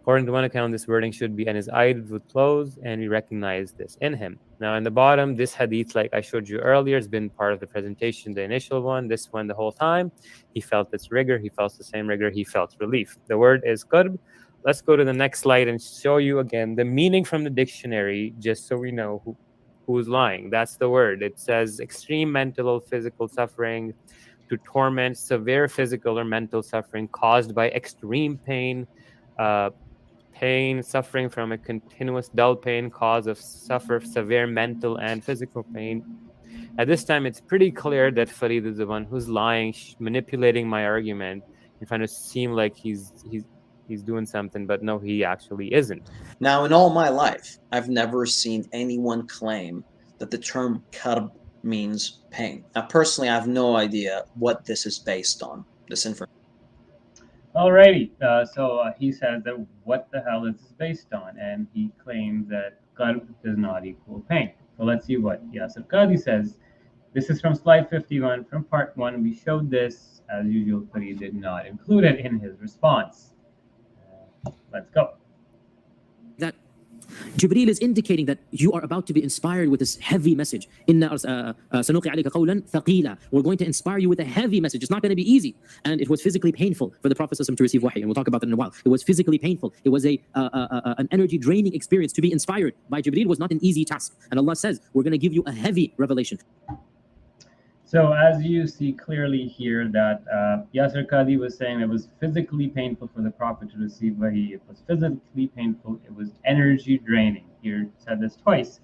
According to one account, this wording should be, and his eyes would close, and we recognize this in him. Now, in the bottom, this hadith, like I showed you earlier, has been part of the presentation, the initial one, this one, the whole time. He felt this rigor, he felt the same rigor, he felt relief. The word is karb. Let's go to the next slide and show you again the meaning from the dictionary, just so we know who's lying. That's the word. It says extreme mental or physical suffering, to torment, severe physical or mental suffering caused by extreme pain, pain, suffering from a continuous dull pain, cause of severe mental and physical pain. At this time, it's pretty clear that Farid is the one who's lying, manipulating my argument, and trying to seem like he's doing something, but no, he actually isn't. Now, in all my life, I've never seen anyone claim that the term karb means pain. Now, personally, I have no idea what this is based on, this information. Alrighty, so he says that what the hell is this based on? And he claims that karb does not equal pain. So let's see what Yasir Qadi says. This is from slide 51 from part 1. We showed this, as usual, but he did not include it in his response. Let's go. That Jibreel is indicating that you are about to be inspired with this heavy message. We're going to inspire you with a heavy message. It's not going to be easy. And it was physically painful for the Prophet to receive wahi. And we'll talk about that in a while. It was physically painful. It was an energy draining experience. To be inspired by Jibreel was not an easy task. And Allah says, we're going to give you a heavy revelation. So as you see clearly here that Yasir Qadi was saying it was physically painful for the Prophet to receive wahi. It was physically painful. It was energy draining. He said this twice.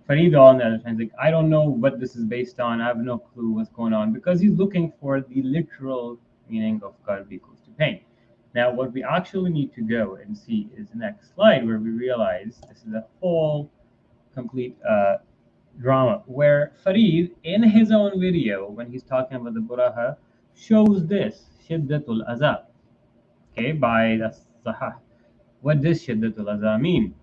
Farid on the other hand, like, I don't know what this is based on. I have no clue what's going on, because he's looking for the literal meaning of karb equals to pain. Now, what we actually need to go and see is the next slide, where we realize this is a whole complete drama, where Farid, in his own video, when he's talking about the Burahaa, shows this shiddatul azab, okay, by the Sahih. What does shiddatul azab mean?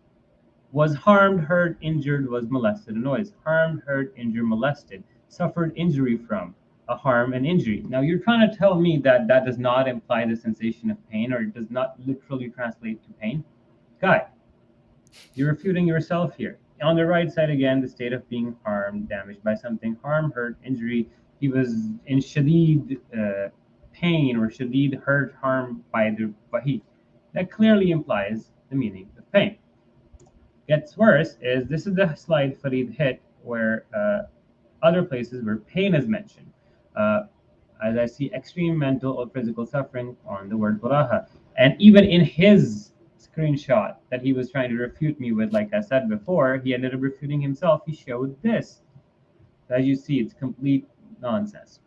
Was harmed, hurt, injured, was molested, and noise. Harmed, hurt, injured, molested, suffered injury from, a harm and injury. Now you're trying to tell me that that does not imply the sensation of pain, or it does not literally translate to pain? Guy, you're refuting yourself here. On the right side again, the state of being harmed, damaged by something, harm, hurt, injury. He was in shadid pain or shadid hurt, harm by the wahi. That clearly implies the meaning of pain. Gets worse is this is the slide Farid hit, where other places where pain is mentioned. As I see extreme mental or physical suffering on the word Burahaa. And even in his screenshot that he was trying to refute me with, like I said before, he ended up refuting himself. He showed this. As you see, it's complete nonsense.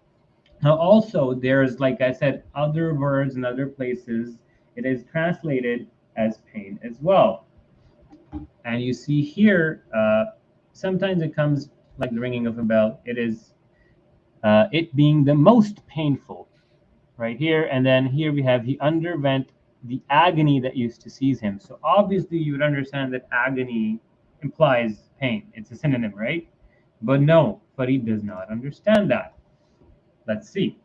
Now also, there's, like I said, other words in other places. It is translated as pain as well. And you see here, sometimes it comes like the ringing of a bell. It is it being the most painful right here. And then here we have he underwent the agony that used to seize him. So obviously you would understand that agony implies pain. It's a synonym, right? But no, Farid does not understand that. Let's see.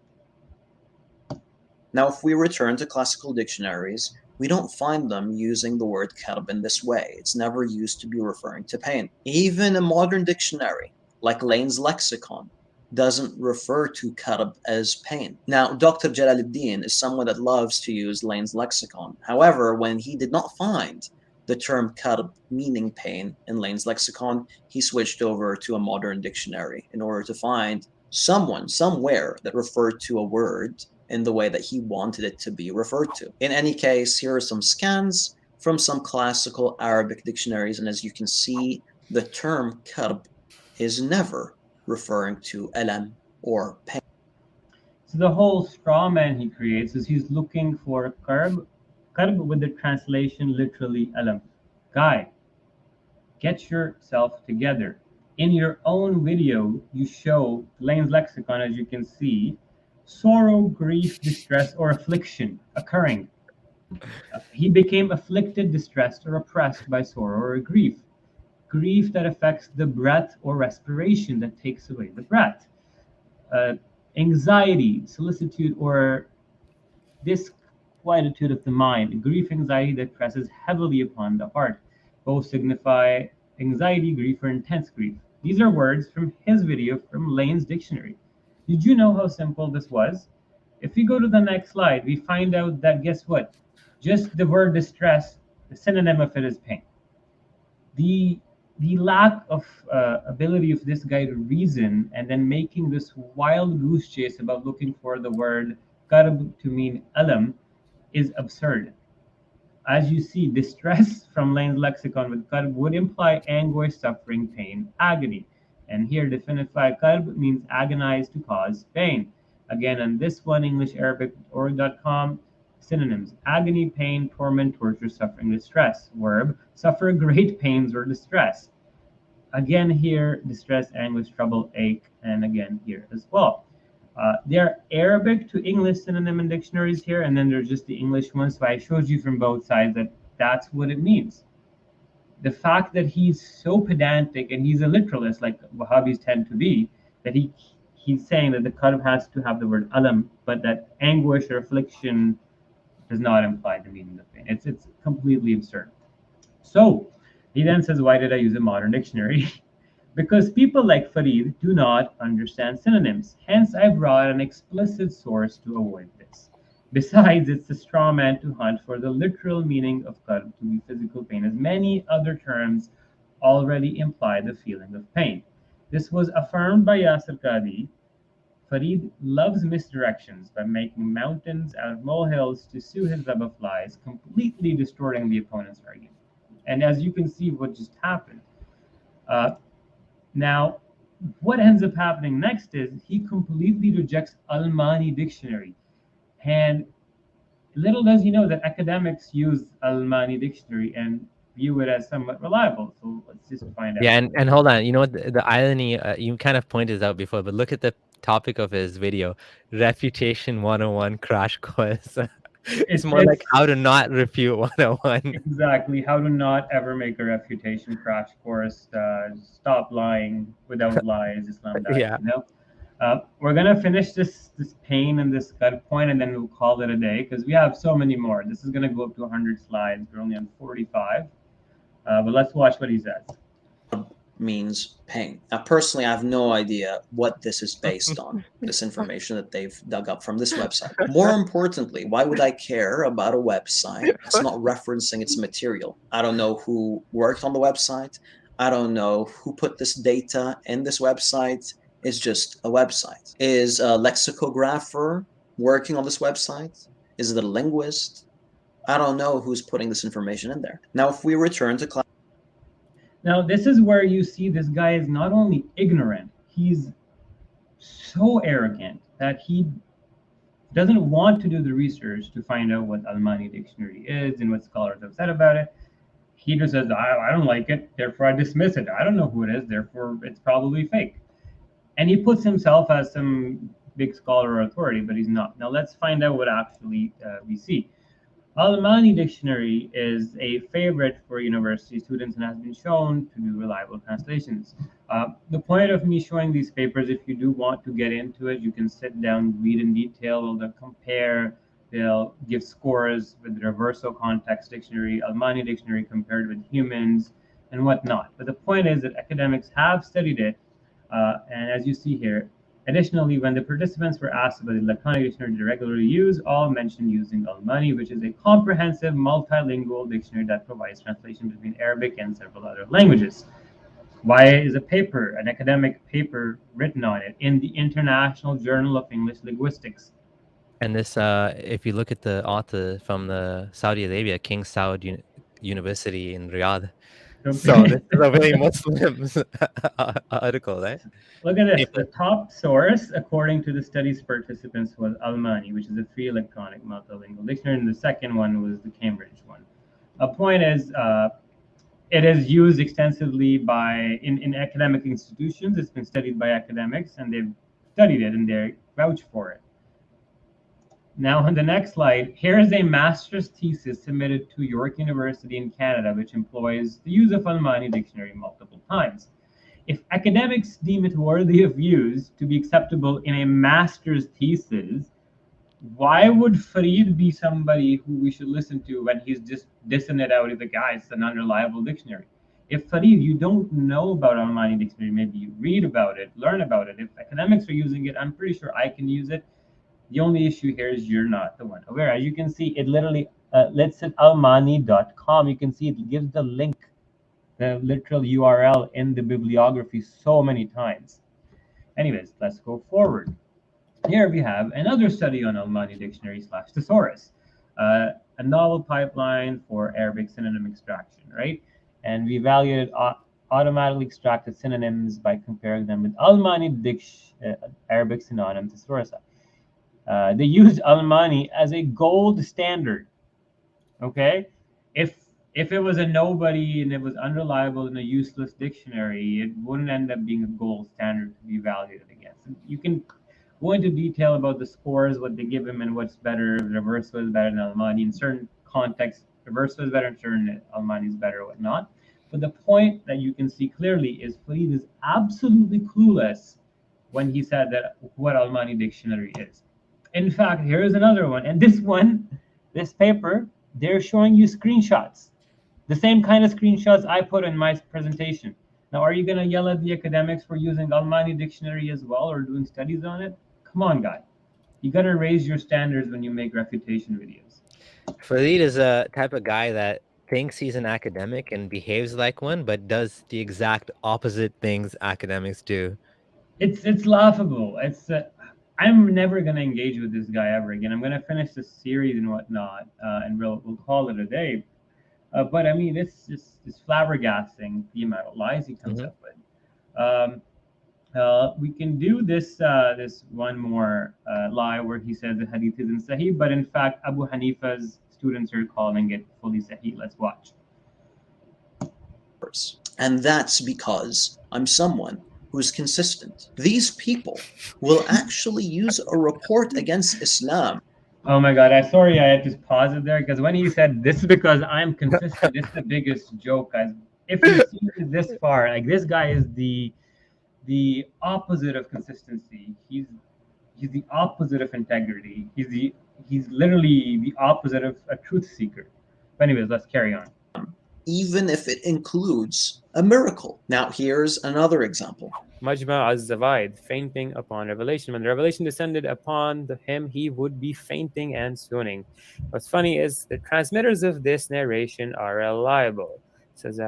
Now, if we return to classical dictionaries, we don't find them using the word karb in this way. It's never used to be referring to pain. Even a modern dictionary, like Lane's Lexicon, doesn't refer to karb as pain. Now, Dr. Jalaluddin is someone that loves to use Lane's lexicon. However, when he did not find the term karb meaning pain in Lane's lexicon, he switched over to a modern dictionary in order to find someone, somewhere, that referred to a word in the way that he wanted it to be referred to. In any case, here are some scans from some classical Arabic dictionaries, and as you can see, the term karb is never referring to alam or pain. So the whole straw man he creates is he's looking for karb with the translation literally alam. Guy, get yourself together. In your own video, you show Lane's lexicon, as you can see, sorrow, grief, distress, or affliction occurring. He became afflicted, distressed, or oppressed by sorrow or grief. Grief that affects the breath or respiration that takes away the breath. Anxiety, solicitude, or disquietude of the mind. Grief, anxiety that presses heavily upon the heart. Both signify anxiety, grief, or intense grief. These are words from his video from Lane's dictionary. Did you know how simple this was? If we go to the next slide, we find out that, guess what? Just the word distress, the synonym of it is pain. The lack of ability of this guy to reason and then making this wild goose chase about looking for the word karb to mean alam is absurd. As you see, distress from Lane's lexicon with karb would imply anguish, suffering, pain, agony. And here, definify karb means agonize, to cause pain. Again, on this one, EnglishArabic.org.com, synonyms: agony, pain, torment, torture, suffering, distress. Verb: suffer great pains or distress. Again here, distress, anguish, trouble, ache, and again here as well. There are Arabic to English synonym and dictionaries here, and then there's just the English ones. So I showed you from both sides that that's what it means. The fact that he's so pedantic and he's a literalist, like Wahhabis tend to be, that he's saying that the karb has to have the word alam, but that anguish or affliction does not imply the meaning of pain. It's completely absurd. So he then says, why did I use a modern dictionary? Because people like Farid do not understand synonyms. Hence, I brought an explicit source to avoid this. Besides, it's a straw man to hunt for the literal meaning of karb to be physical pain, as many other terms already imply the feeling of pain. This was affirmed by Yasir Qadi. Farid loves misdirections by making mountains out of molehills to sue his web of lies, completely distorting the opponent's argument. And as you can see, what just happened. Now, what ends up happening next is he completely rejects Almaany dictionary. And little does he know that academics use Almaany dictionary and view it as somewhat reliable. So let's just find out. Yeah, and hold on. You know what? The irony, you kind of pointed out before, but look at the topic of his video: Refutation 101 crash course. It's more like how to not refute 101. Exactly. How to not ever make a refutation crash course. Stop lying. Without lies, Islam dies. Yeah. You know? We're going to finish this pain and this gut point, and then we'll call it a day because we have so many more. This is going to go up to 100 slides. We're only on 45. But let's watch what he says. Means pain. Now, personally, I have no idea what this is based on, this information that they've dug up from this website. More importantly, why would I care about a website that's not referencing its material? I don't know who worked on the website. I don't know who put this data in this website. It's just a website. Is a lexicographer working on this website? Is it a linguist? I don't know who's putting this information in there. Now, if we return to class. Now, this is where you see this guy is not only ignorant, he's so arrogant that he doesn't want to do the research to find out what Almaany dictionary is and what scholars have said about it. He just says, I don't like it, therefore I dismiss it. I don't know who it is, therefore it's probably fake. And he puts himself as some big scholar or authority, but he's not. Now let's find out what actually we see. Almaany dictionary is a favorite for university students and has been shown to do reliable translations. The point of me showing these papers, if you do want to get into it, you can sit down, read in detail, they'll compare, they'll give scores with the reversal context dictionary, Almaany dictionary compared with humans, and whatnot. But the point is that academics have studied it, and as you see here, Additionally, when the participants were asked about the electronic dictionary they regularly use, all mentioned using Almaany, which is a comprehensive multilingual dictionary that provides translation between Arabic and several other languages. Why is a paper, an academic paper, written on it in the International Journal of English Linguistics? And this, if you look at the author from the Saudi Arabia, King Saud University in Riyadh. So this is a very Muslim article, right? Look at this. Paper. The top source, according to the study's participants, was Almaany, which is a free electronic multilingual dictionary, and the second one was the Cambridge one. A point is, it is used extensively in academic institutions. It's been studied by academics, and they've studied it and they vouch for it. Now, on the next slide, here is a master's thesis submitted to York University in Canada, which employs the use of Almaany dictionary multiple times. If academics deem it worthy of use to be acceptable in a master's thesis, why would Farid be somebody who we should listen to when he's just dissing it out as a guy? It's an unreliable dictionary. If Farid, you don't know about Almaany dictionary, maybe you read about it, learn about it. If academics are using it, I'm pretty sure I can use it. The only issue here is you're not the one. Where, as you can see, it literally, let's at almaany.com. You can see it gives the link, the literal URL in the bibliography so many times. Anyways, let's go forward. Here we have another study on Almaany dictionary / thesaurus, a novel pipeline for Arabic synonym extraction, right? And we evaluated automatically extracted synonyms by comparing them with Almaany Arabic synonym thesaurus. They used Almaany as a gold standard. Okay, if it was a nobody and it was unreliable and a useless dictionary, it wouldn't end up being a gold standard to be evaluated against. And you can go into detail about the scores, what they give him, and what's better. Reverse was better than Almaany in certain contexts. Reverse was better in certain. Almaany is better, or whatnot. But the point that you can see clearly is Farid is absolutely clueless when he said that what Almaany dictionary is. In fact, here is another one. And this paper, they're showing you screenshots. The same kind of screenshots I put in my presentation. Now, are you going to yell at the academics for using Almaany dictionary as well or doing studies on it? Come on, guy. You got to raise your standards when you make refutation videos. Farid is a type of guy that thinks he's an academic and behaves like one, but does the exact opposite things academics do. It's laughable. I'm never going to engage with this guy ever again. I'm going to finish this series and whatnot, and we'll call it a day. But I mean, it's flabbergasting the amount of lies he comes up with. We can do this one more lie where he says the hadith isn't Sahih, but in fact, Abu Hanifa's students are calling it fully Sahih. Let's watch. And that's because I'm someone who's consistent. These people will actually use a report against Islam. Oh my God, sorry I had to pause it there, because when he said this is because I'm consistent, it's the biggest joke, guys. If you've seen it this far, like, this guy is the opposite of consistency. He's the opposite of integrity. He's literally the opposite of a truth seeker. But anyways, let's carry on. Even if it includes a miracle. Now, here's another example. Majma' az-Zawaid, fainting upon revelation. When the revelation descended upon him, he would be fainting and swooning. What's funny is the transmitters of this narration are reliable. It says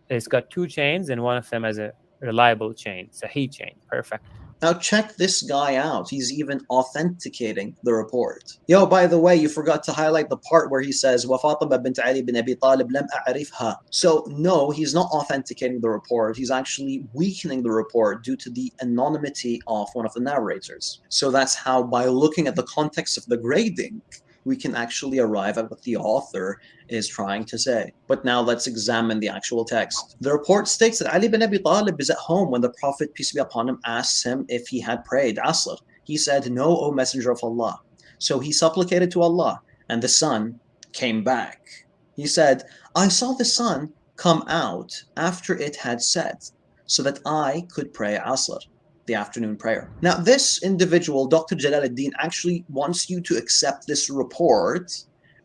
it's got 2 chains, and one of them has a reliable chain, Sahih chain. Perfect. Now check this guy out. He's even authenticating the report. Yo, by the way, you forgot to highlight the part where he says, وَفَاطِمَةَ بِنْتَ عَلِي بِنْ أَبِي طَالِبٍ لَمْ أَعْرِفْهَا. So no, he's not authenticating the report. He's actually weakening the report due to the anonymity of one of the narrators. So that's how, by looking at the context of the grading, we can actually arrive at what the author is trying to say. But now let's examine the actual text. The report states that Ali bin Abi Talib is at home when the Prophet, peace be upon him, asks him if he had prayed Asr. He said, "No, O Messenger of Allah." So he supplicated to Allah, and the sun came back. He said, "I saw the sun come out after it had set, so that I could pray Asr, the afternoon prayer." Now, this individual, Dr. Jalaluddin, actually wants you to accept this report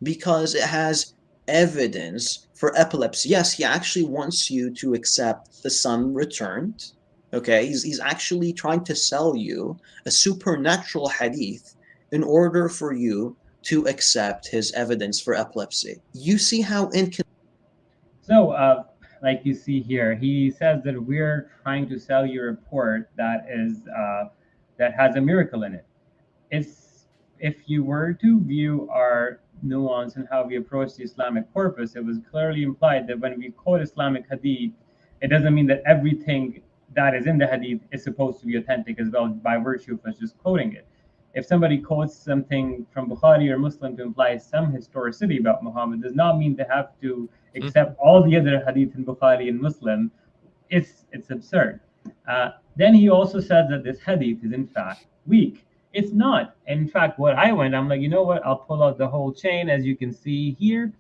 because it has evidence for epilepsy. Yes, he actually wants you to accept the sun returned Okay, he's actually trying to sell you a supernatural hadith in order for you to accept his evidence for epilepsy. You see how So, like you see here, he says that we're trying to sell you a report that is that has a miracle in it. It's, if you were to view our nuance and how we approach the Islamic corpus, it was clearly implied that when we quote Islamic hadith, it doesn't mean that everything that is in the hadith is supposed to be authentic as well by virtue of us just quoting it. If somebody quotes something from Bukhari or Muslim to imply some historicity about Muhammad, does not mean they have to accept all the other hadith in Bukhari and Muslim. It's absurd. Then he also says that this hadith is in fact weak. It's not. In fact, I'm like, you know what? I'll pull out the whole chain. As you can see here,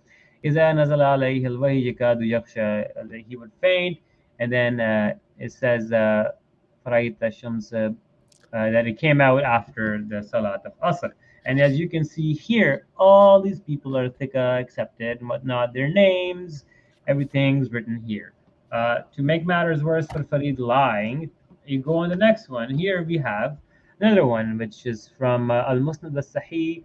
إذا نزل عليه الوحي يكاد يخشى, he would faint. And then it says فرأيت الشمس, that it came out after the Salat of Asr. And as you can see here, all these people are thika accepted and whatnot, their names, everything's written here. To make matters worse for Farid lying, you go on the next one. Here we have another one, which is from Al-Musnad al-Sahih,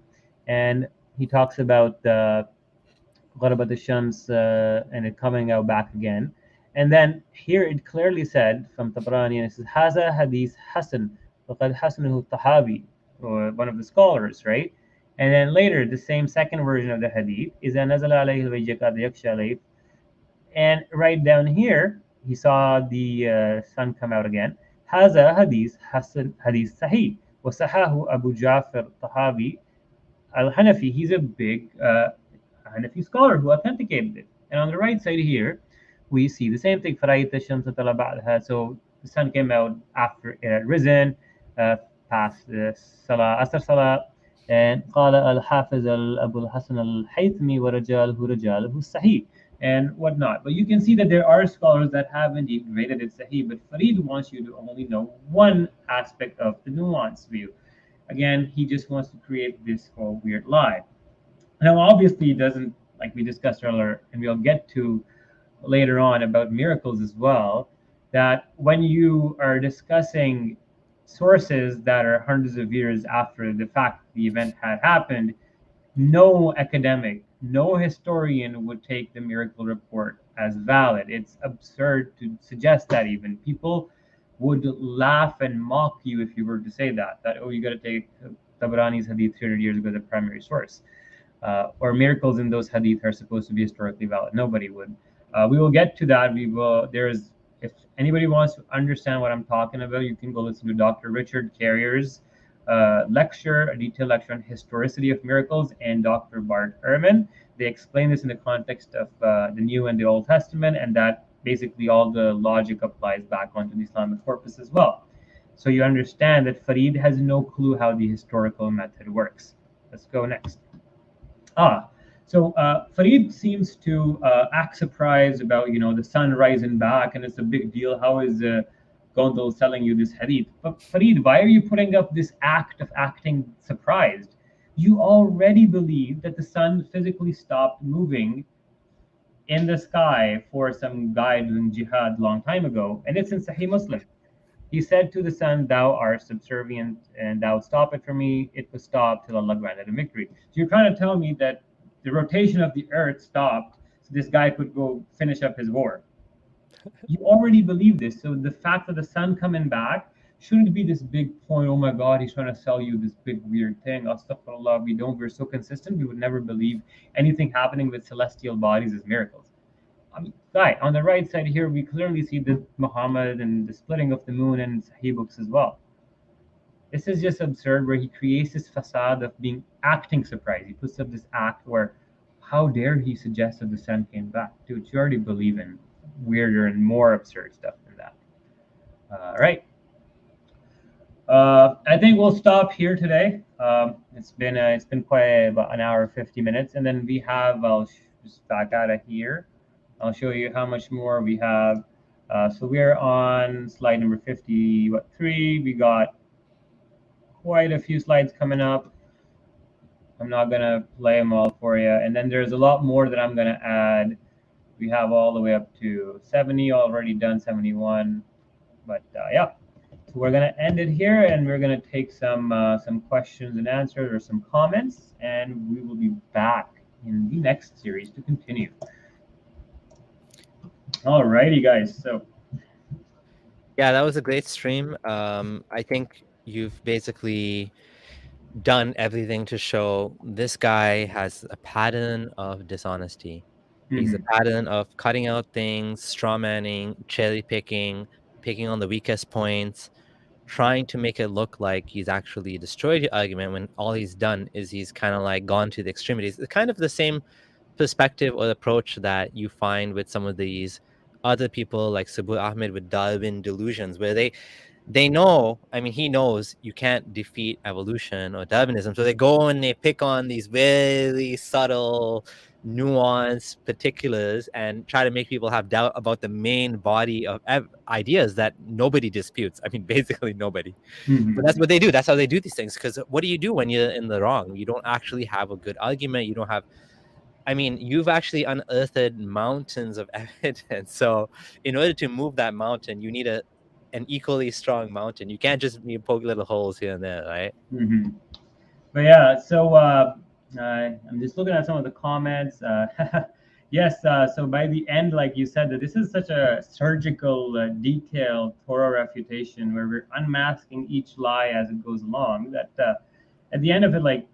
and he talks about Gharabat al-Shams and it coming out back again. And then here it clearly said from Tabrani, and it says, Haza Hadith Hasan, وقد حسنه الطحاوي, or one of the scholars, right? And then later, the same second version of the hadith is نزل عليه الوحي يكاد يخشى عليه. And right down here, he saw the sun come out again. هذا حديث حسن حديث صحيح وصححه أبو جعفر الطحاوي al-Hanafi. He's a big Hanafi scholar who authenticated it. And on the right side here, we see the same thing. فرأيت الشمس طلع بعدها. So the sun came out after it had risen, past the Salah, Asr Salah. And قال الحافظ أبو الحسن الحيثمي ورجاله رجاله الصحيح, and whatnot. But you can see that there are scholars that have indeed rated it Sahih, but Farid wants you to only know one aspect of the nuance view. Again, he just wants to create this whole weird lie. Now, obviously, it doesn't, like we discussed earlier, and we'll get to later on about miracles as well, that when you are discussing sources that are hundreds of years after the fact the event had happened, no academic, no historian would take the miracle report as valid. It's absurd to suggest that. Even people would laugh and mock you if you were to say that oh, you got to take Tabrani's hadith 300 years ago as a primary source, or miracles in those hadith are supposed to be historically valid. Nobody would. We will get to that. If anybody wants to understand what I'm talking about, you can go listen to Dr. Richard Carrier's lecture, a detailed lecture on historicity of miracles, and Dr. Bart Ehrman. They explain this in the context of the New and the Old Testament, and that basically all the logic applies back onto the Islamic corpus as well. So you understand that Farid has no clue how the historical method works. Let's go next. So Farid seems to act surprised about, the sun rising back, and it's a big deal. How is Gondal telling you this hadith? But Farid, why are you putting up this act of acting surprised? You already believe that the sun physically stopped moving in the sky for some guy doing jihad long time ago, and it's in Sahih Muslim. He said to the sun, thou art subservient, and thou stop it for me. It was stopped till Allah granted a victory. So you're trying to tell me that the rotation of the earth stopped so this guy could go finish up his war. You already believe this. So the fact that the sun coming back shouldn't be this big point. Oh my God, he's trying to sell you this big weird thing. Astaghfirullah, we're so consistent. We would never believe anything happening with celestial bodies as miracles. Guy, on the right side here, we clearly see the Muhammad and the splitting of the moon and Sahih books as well. This is just absurd, where he creates this facade of acting surprised. He puts up this act where, how dare he suggest that the sun came back? Dude, you already believe in weirder and more absurd stuff than that. All right. I think we'll stop here today. It's been quite about an hour 50 minutes, and then we have, I'll just back out of here. I'll show you how much more we have. So we're on slide number 53. We got quite a few slides coming up. I'm not gonna play them all for you. And then there's a lot more that I'm gonna add. We have all the way up to 70 already done, 71. But yeah, so we're gonna end it here, and we're gonna take some questions and answers or some comments, and we will be back in the next series to continue. Alrighty, guys. So Yeah, that was a great stream. I think you've basically done everything to show this guy has a pattern of dishonesty. He's a pattern of cutting out things, straw manning, cherry picking, picking on the weakest points, trying to make it look like he's actually destroyed your argument when all he's done is he's kind of like gone to the extremities. It's kind of the same perspective or approach that you find with some of these other people like Sabur Ahmed with Darwin delusions, where they know, I mean, he knows you can't defeat evolution or Darwinism. So they go and they pick on these very subtle, nuanced particulars and try to make people have doubt about the main body of ideas that nobody disputes. I mean, basically nobody. But that's what they do. That's how they do these things. Because what do you do when you're in the wrong? You don't actually have a good argument. You don't have, I mean, you've actually unearthed mountains of evidence. So in order to move that mountain, you need an equally strong mountain. You can't just poke little holes here and there, right? But yeah, so I'm just looking at some of the comments. Yes, so by the end, like you said, that this is such a surgical, detailed, thorough refutation where we're unmasking each lie as it goes along. That at the end of it, like,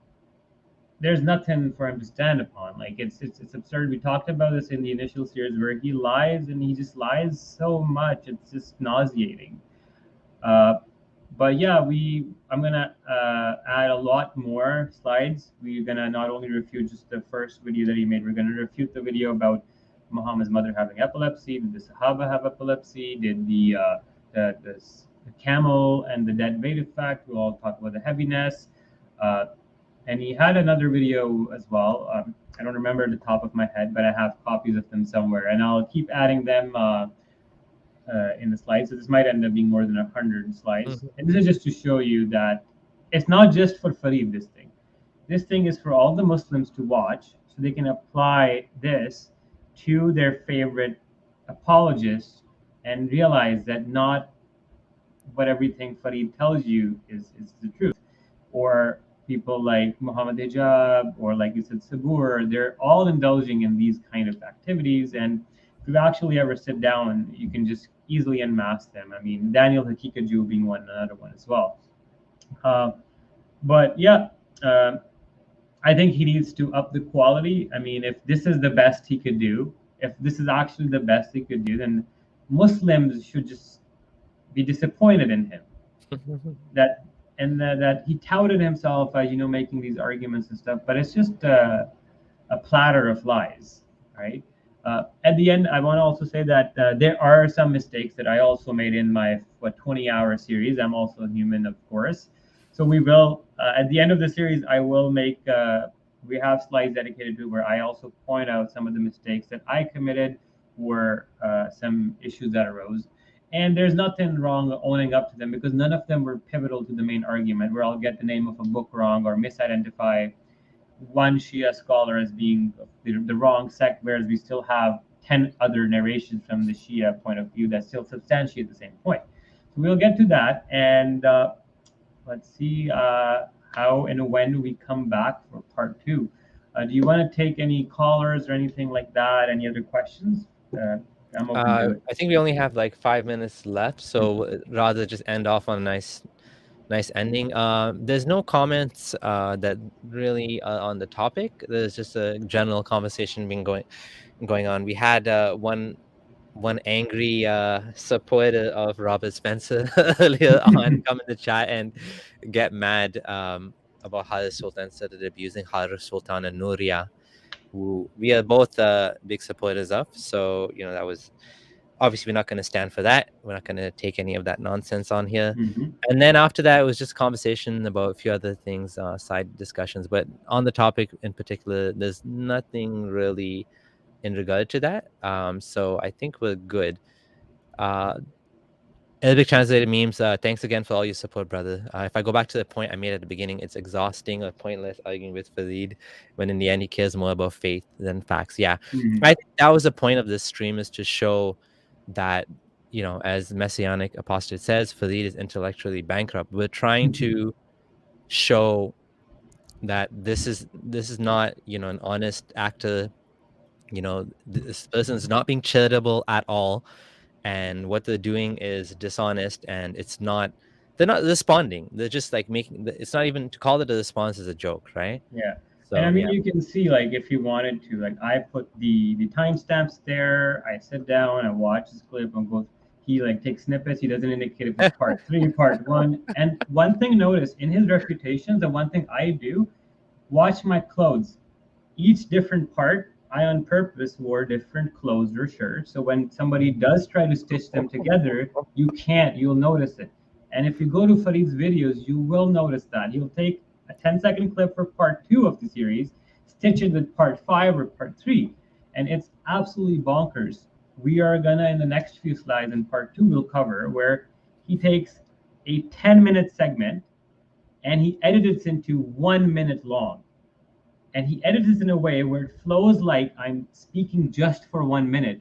there's nothing for him to stand upon. Like, it's absurd. We talked about this in the initial series where he lies and he just lies so much. It's just nauseating. But yeah, I'm gonna add a lot more slides. We're gonna not only refute just the first video that he made, we're gonna refute the video about Muhammad's mother having epilepsy. Did the Sahaba have epilepsy? Did the camel and the dead weight effect? We'll all talk about the heaviness. And he had another video as well. I don't remember the top of my head, but I have copies of them somewhere, and I'll keep adding them in the slides. So this might end up being more than 100 slides. And this is just to show you that it's not just for Farid, this thing. This thing is for all the Muslims to watch so they can apply this to their favorite apologists and realize that not what everything Farid tells you is the truth. Or people like Muhammad Hijab, or like you said, Sabur, they're all indulging in these kind of activities. And if you actually ever sit down, you can just easily unmask them. I mean, Daniel Hakikaju being another one as well. But yeah, I think he needs to up the quality. I mean, if this is the best he could do, if this is actually the best he could do, then Muslims should just be disappointed in him. that he touted himself as, making these arguments and stuff, but it's just a platter of lies, right? At the end, I want to also say that there are some mistakes that I also made in my 20-hour series. I'm also human, of course. So we will, at the end of the series, I will make, we have slides dedicated to where I also point out some of the mistakes that I committed or some issues that arose. And there's nothing wrong owning up to them because none of them were pivotal to the main argument, where I'll get the name of a book wrong or misidentify one Shia scholar as being the wrong sect, whereas we still have 10 other narrations from the Shia point of view that still substantiate the same point. So we'll get to that, and let's see how and when we come back for part 2. Do you want to take any callers or anything like that? Any other questions? I'm open to it. I think we only have like 5 minutes left, so rather just end off on a nice ending. There's no comments that really on the topic. There's just a general conversation been going on. We had one angry supporter of Robert Spencer earlier on come in the chat and get mad about Haris Sultan started abusing Haris Sultan and Nuria, who we are both big supporters of. So, that was obviously, we're not going to stand for that. We're not going to take any of that nonsense on here. And then after that, it was just conversation about a few other things, side discussions. But on the topic in particular, there's nothing really in regard to that. So I think we're good. Arabic translated memes, thanks again for all your support, brother. If I go back to the point I made at the beginning, it's exhausting or pointless arguing with Farid when in the end he cares more about faith than facts. Yeah, I think that was the point of this stream, is to show that you know, as Messianic Apostate says, Farid is intellectually bankrupt. We're trying to show that this is not, you know, an honest actor. You know, this person is not being charitable at all, and what they're doing is dishonest, and it's not. They're not responding. They're just like making. It's not even to call it a response is a joke, right? Yeah. So, And I mean, yeah. you can see, like, if you wanted to, like, I put the timestamps there. I sit down, I watch this clip, and go. He like takes snippets. He doesn't indicate if it's part 3, part 1. And one thing, notice in his refutations, the one thing I do, watch my clothes. Each different part, I on purpose wore different clothes or shirts. So when somebody does try to stitch them together, you can't. You'll notice it. And if you go to Farid's videos, you will notice that he'll take a 10-second clip for part 2 of the series, stitch it with part 5 or part 3, and it's absolutely bonkers. We are gonna, in the next few slides in part 2, we'll cover where he takes a 10-minute segment and he edits it into 1 minute long. And he edits it in a way where it flows like I'm speaking just for 1 minute.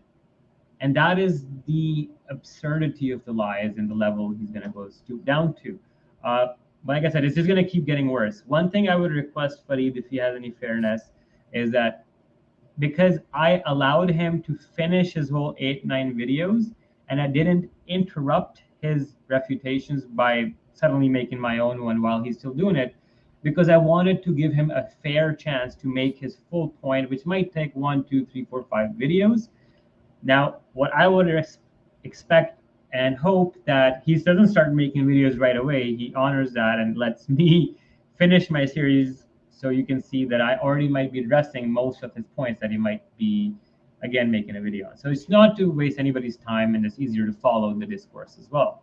And that is the absurdity of the lies and the level he's going to go down to. Like I said, it's just going to keep getting worse. One thing I would request Farid, if he has any fairness, is that because I allowed him to finish his whole 8-9 videos, and I didn't interrupt his refutations by suddenly making my own one while he's still doing it, because I wanted to give him a fair chance to make his full point, which might take 1, 2, 3, 4, 5 videos. Now, what I would expect and hope that he doesn't start making videos right away. He honors that and lets me finish my series, so you can see that I already might be addressing most of his points that he might be, again, making a video on. So it's not to waste anybody's time, and it's easier to follow the discourse as well.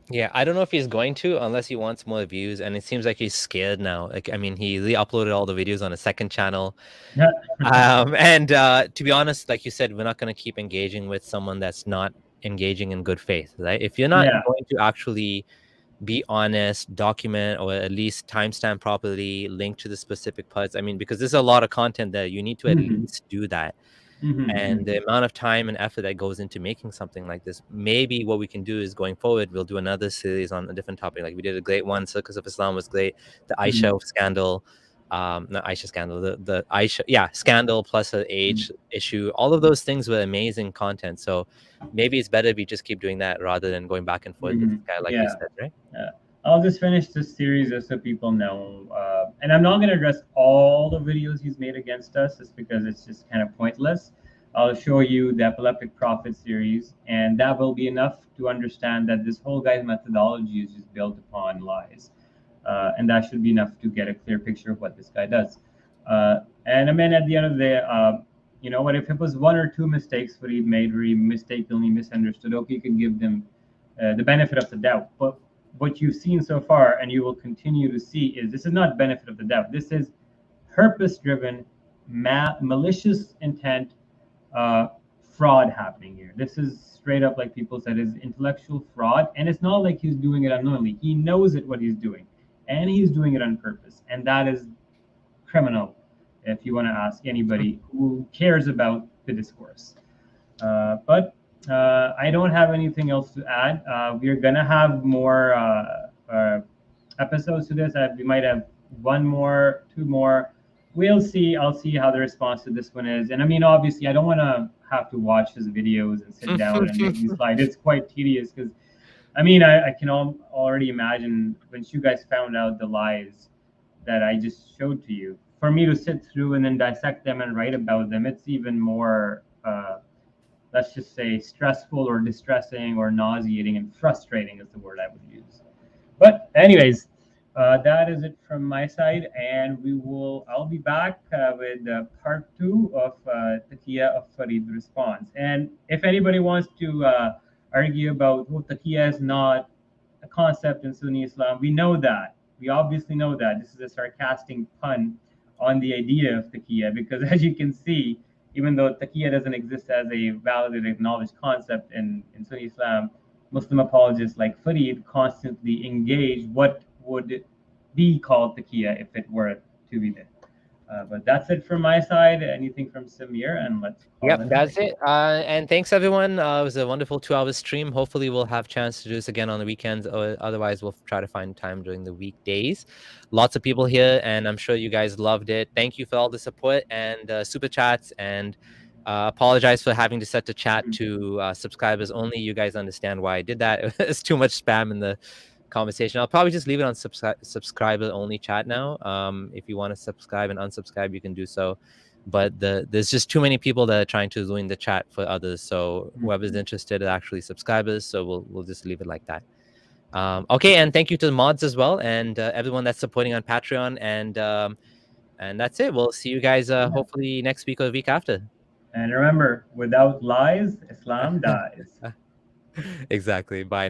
Yeah, I don't know if he's going to, unless he wants more views, and it seems like he's scared now. Like, I mean, he re-uploaded all the videos on a second channel. And to be honest, like you said, we're not going to keep engaging with someone that's not engaging in good faith, right? If you're not going to actually be honest, document, or at least timestamp properly, link to the specific parts. I mean, because there's a lot of content there, you need to at least do that. And the amount of time and effort that goes into making something like this, maybe what we can do is going forward, we'll do another series on a different topic. Like we did a great one, Circus of Islam was great. The Aisha scandal, not Aisha scandal, the Aisha, scandal plus her age issue. All of those things were amazing content. So maybe it's better if we just keep doing that rather than going back and forth with this guy, like you said, right? I'll just finish this series just so people know. And I'm not going to address all the videos he's made against us, just because it's just kind of pointless. I'll show you the Epileptic Prophet series, and that will be enough to understand that this whole guy's methodology is just built upon lies. And that should be enough to get a clear picture of what this guy does. And I mean, at the end of the day, you know what, if it was 1 or 2 mistakes that he made where he mistakenly misunderstood, okay, you can give them the benefit of the doubt. But what you've seen so far, and you will continue to see, is this is not benefit of the doubt. This is purpose-driven, malicious intent, fraud happening here. This is straight up, like people said, is intellectual fraud. And it's not like he's doing it unknowingly. He knows it, what he's doing, and he's doing it on purpose. And that is criminal, if you want to ask anybody who cares about the discourse. But I don't have anything else to add. We're gonna have more episodes to this. We might have 1 more, 2 more. We'll see. I'll see how the response to this one is. And I mean, obviously, I don't want to have to watch his videos and sit down and make these slides. It's quite tedious, because, I mean, I can already imagine once you guys found out the lies that I just showed to you, for me to sit through and then dissect them and write about them, it's even more, let's just say, stressful or distressing or nauseating and frustrating is the word I would use. But anyways, that is it from my side, and I'll be back with part 2 of Taqiyya of Farid Responds. And if anybody wants to argue about Taqiyya is not a concept in Sunni Islam, we know that. We obviously know that. This is a sarcastic pun on the idea of Taqiyya, because as you can see, even though Taqiyya doesn't exist as a valid acknowledged concept in Sunni Islam, Muslim apologists like Farid constantly engage what would be called Taqiyya if it were to be there. But that's it from my side. Anything from Samir? And let's call Yep, it a that's night. it. And thanks everyone. It was a wonderful 2-hour stream. Hopefully we'll have a chance to do this again on the weekends, or otherwise we'll try to find time during the weekdays. Lots of people here, and I'm sure you guys loved it. Thank you for all the support and super chats, and apologize for having to set the chat to subscribers only. You guys understand why I did that. It's too much spam in the conversation. I'll probably just leave it on subscriber only chat now. If you want to subscribe and unsubscribe, you can do so. But there's just too many people that are trying to ruin the chat for others. So whoever's interested are actually subscribers. So we'll just leave it like that. Okay, and thank you to the mods as well, and everyone that's supporting on Patreon. And that's it. We'll see you guys hopefully next week or the week after. And remember, without lies, Islam dies. Exactly. Bye now.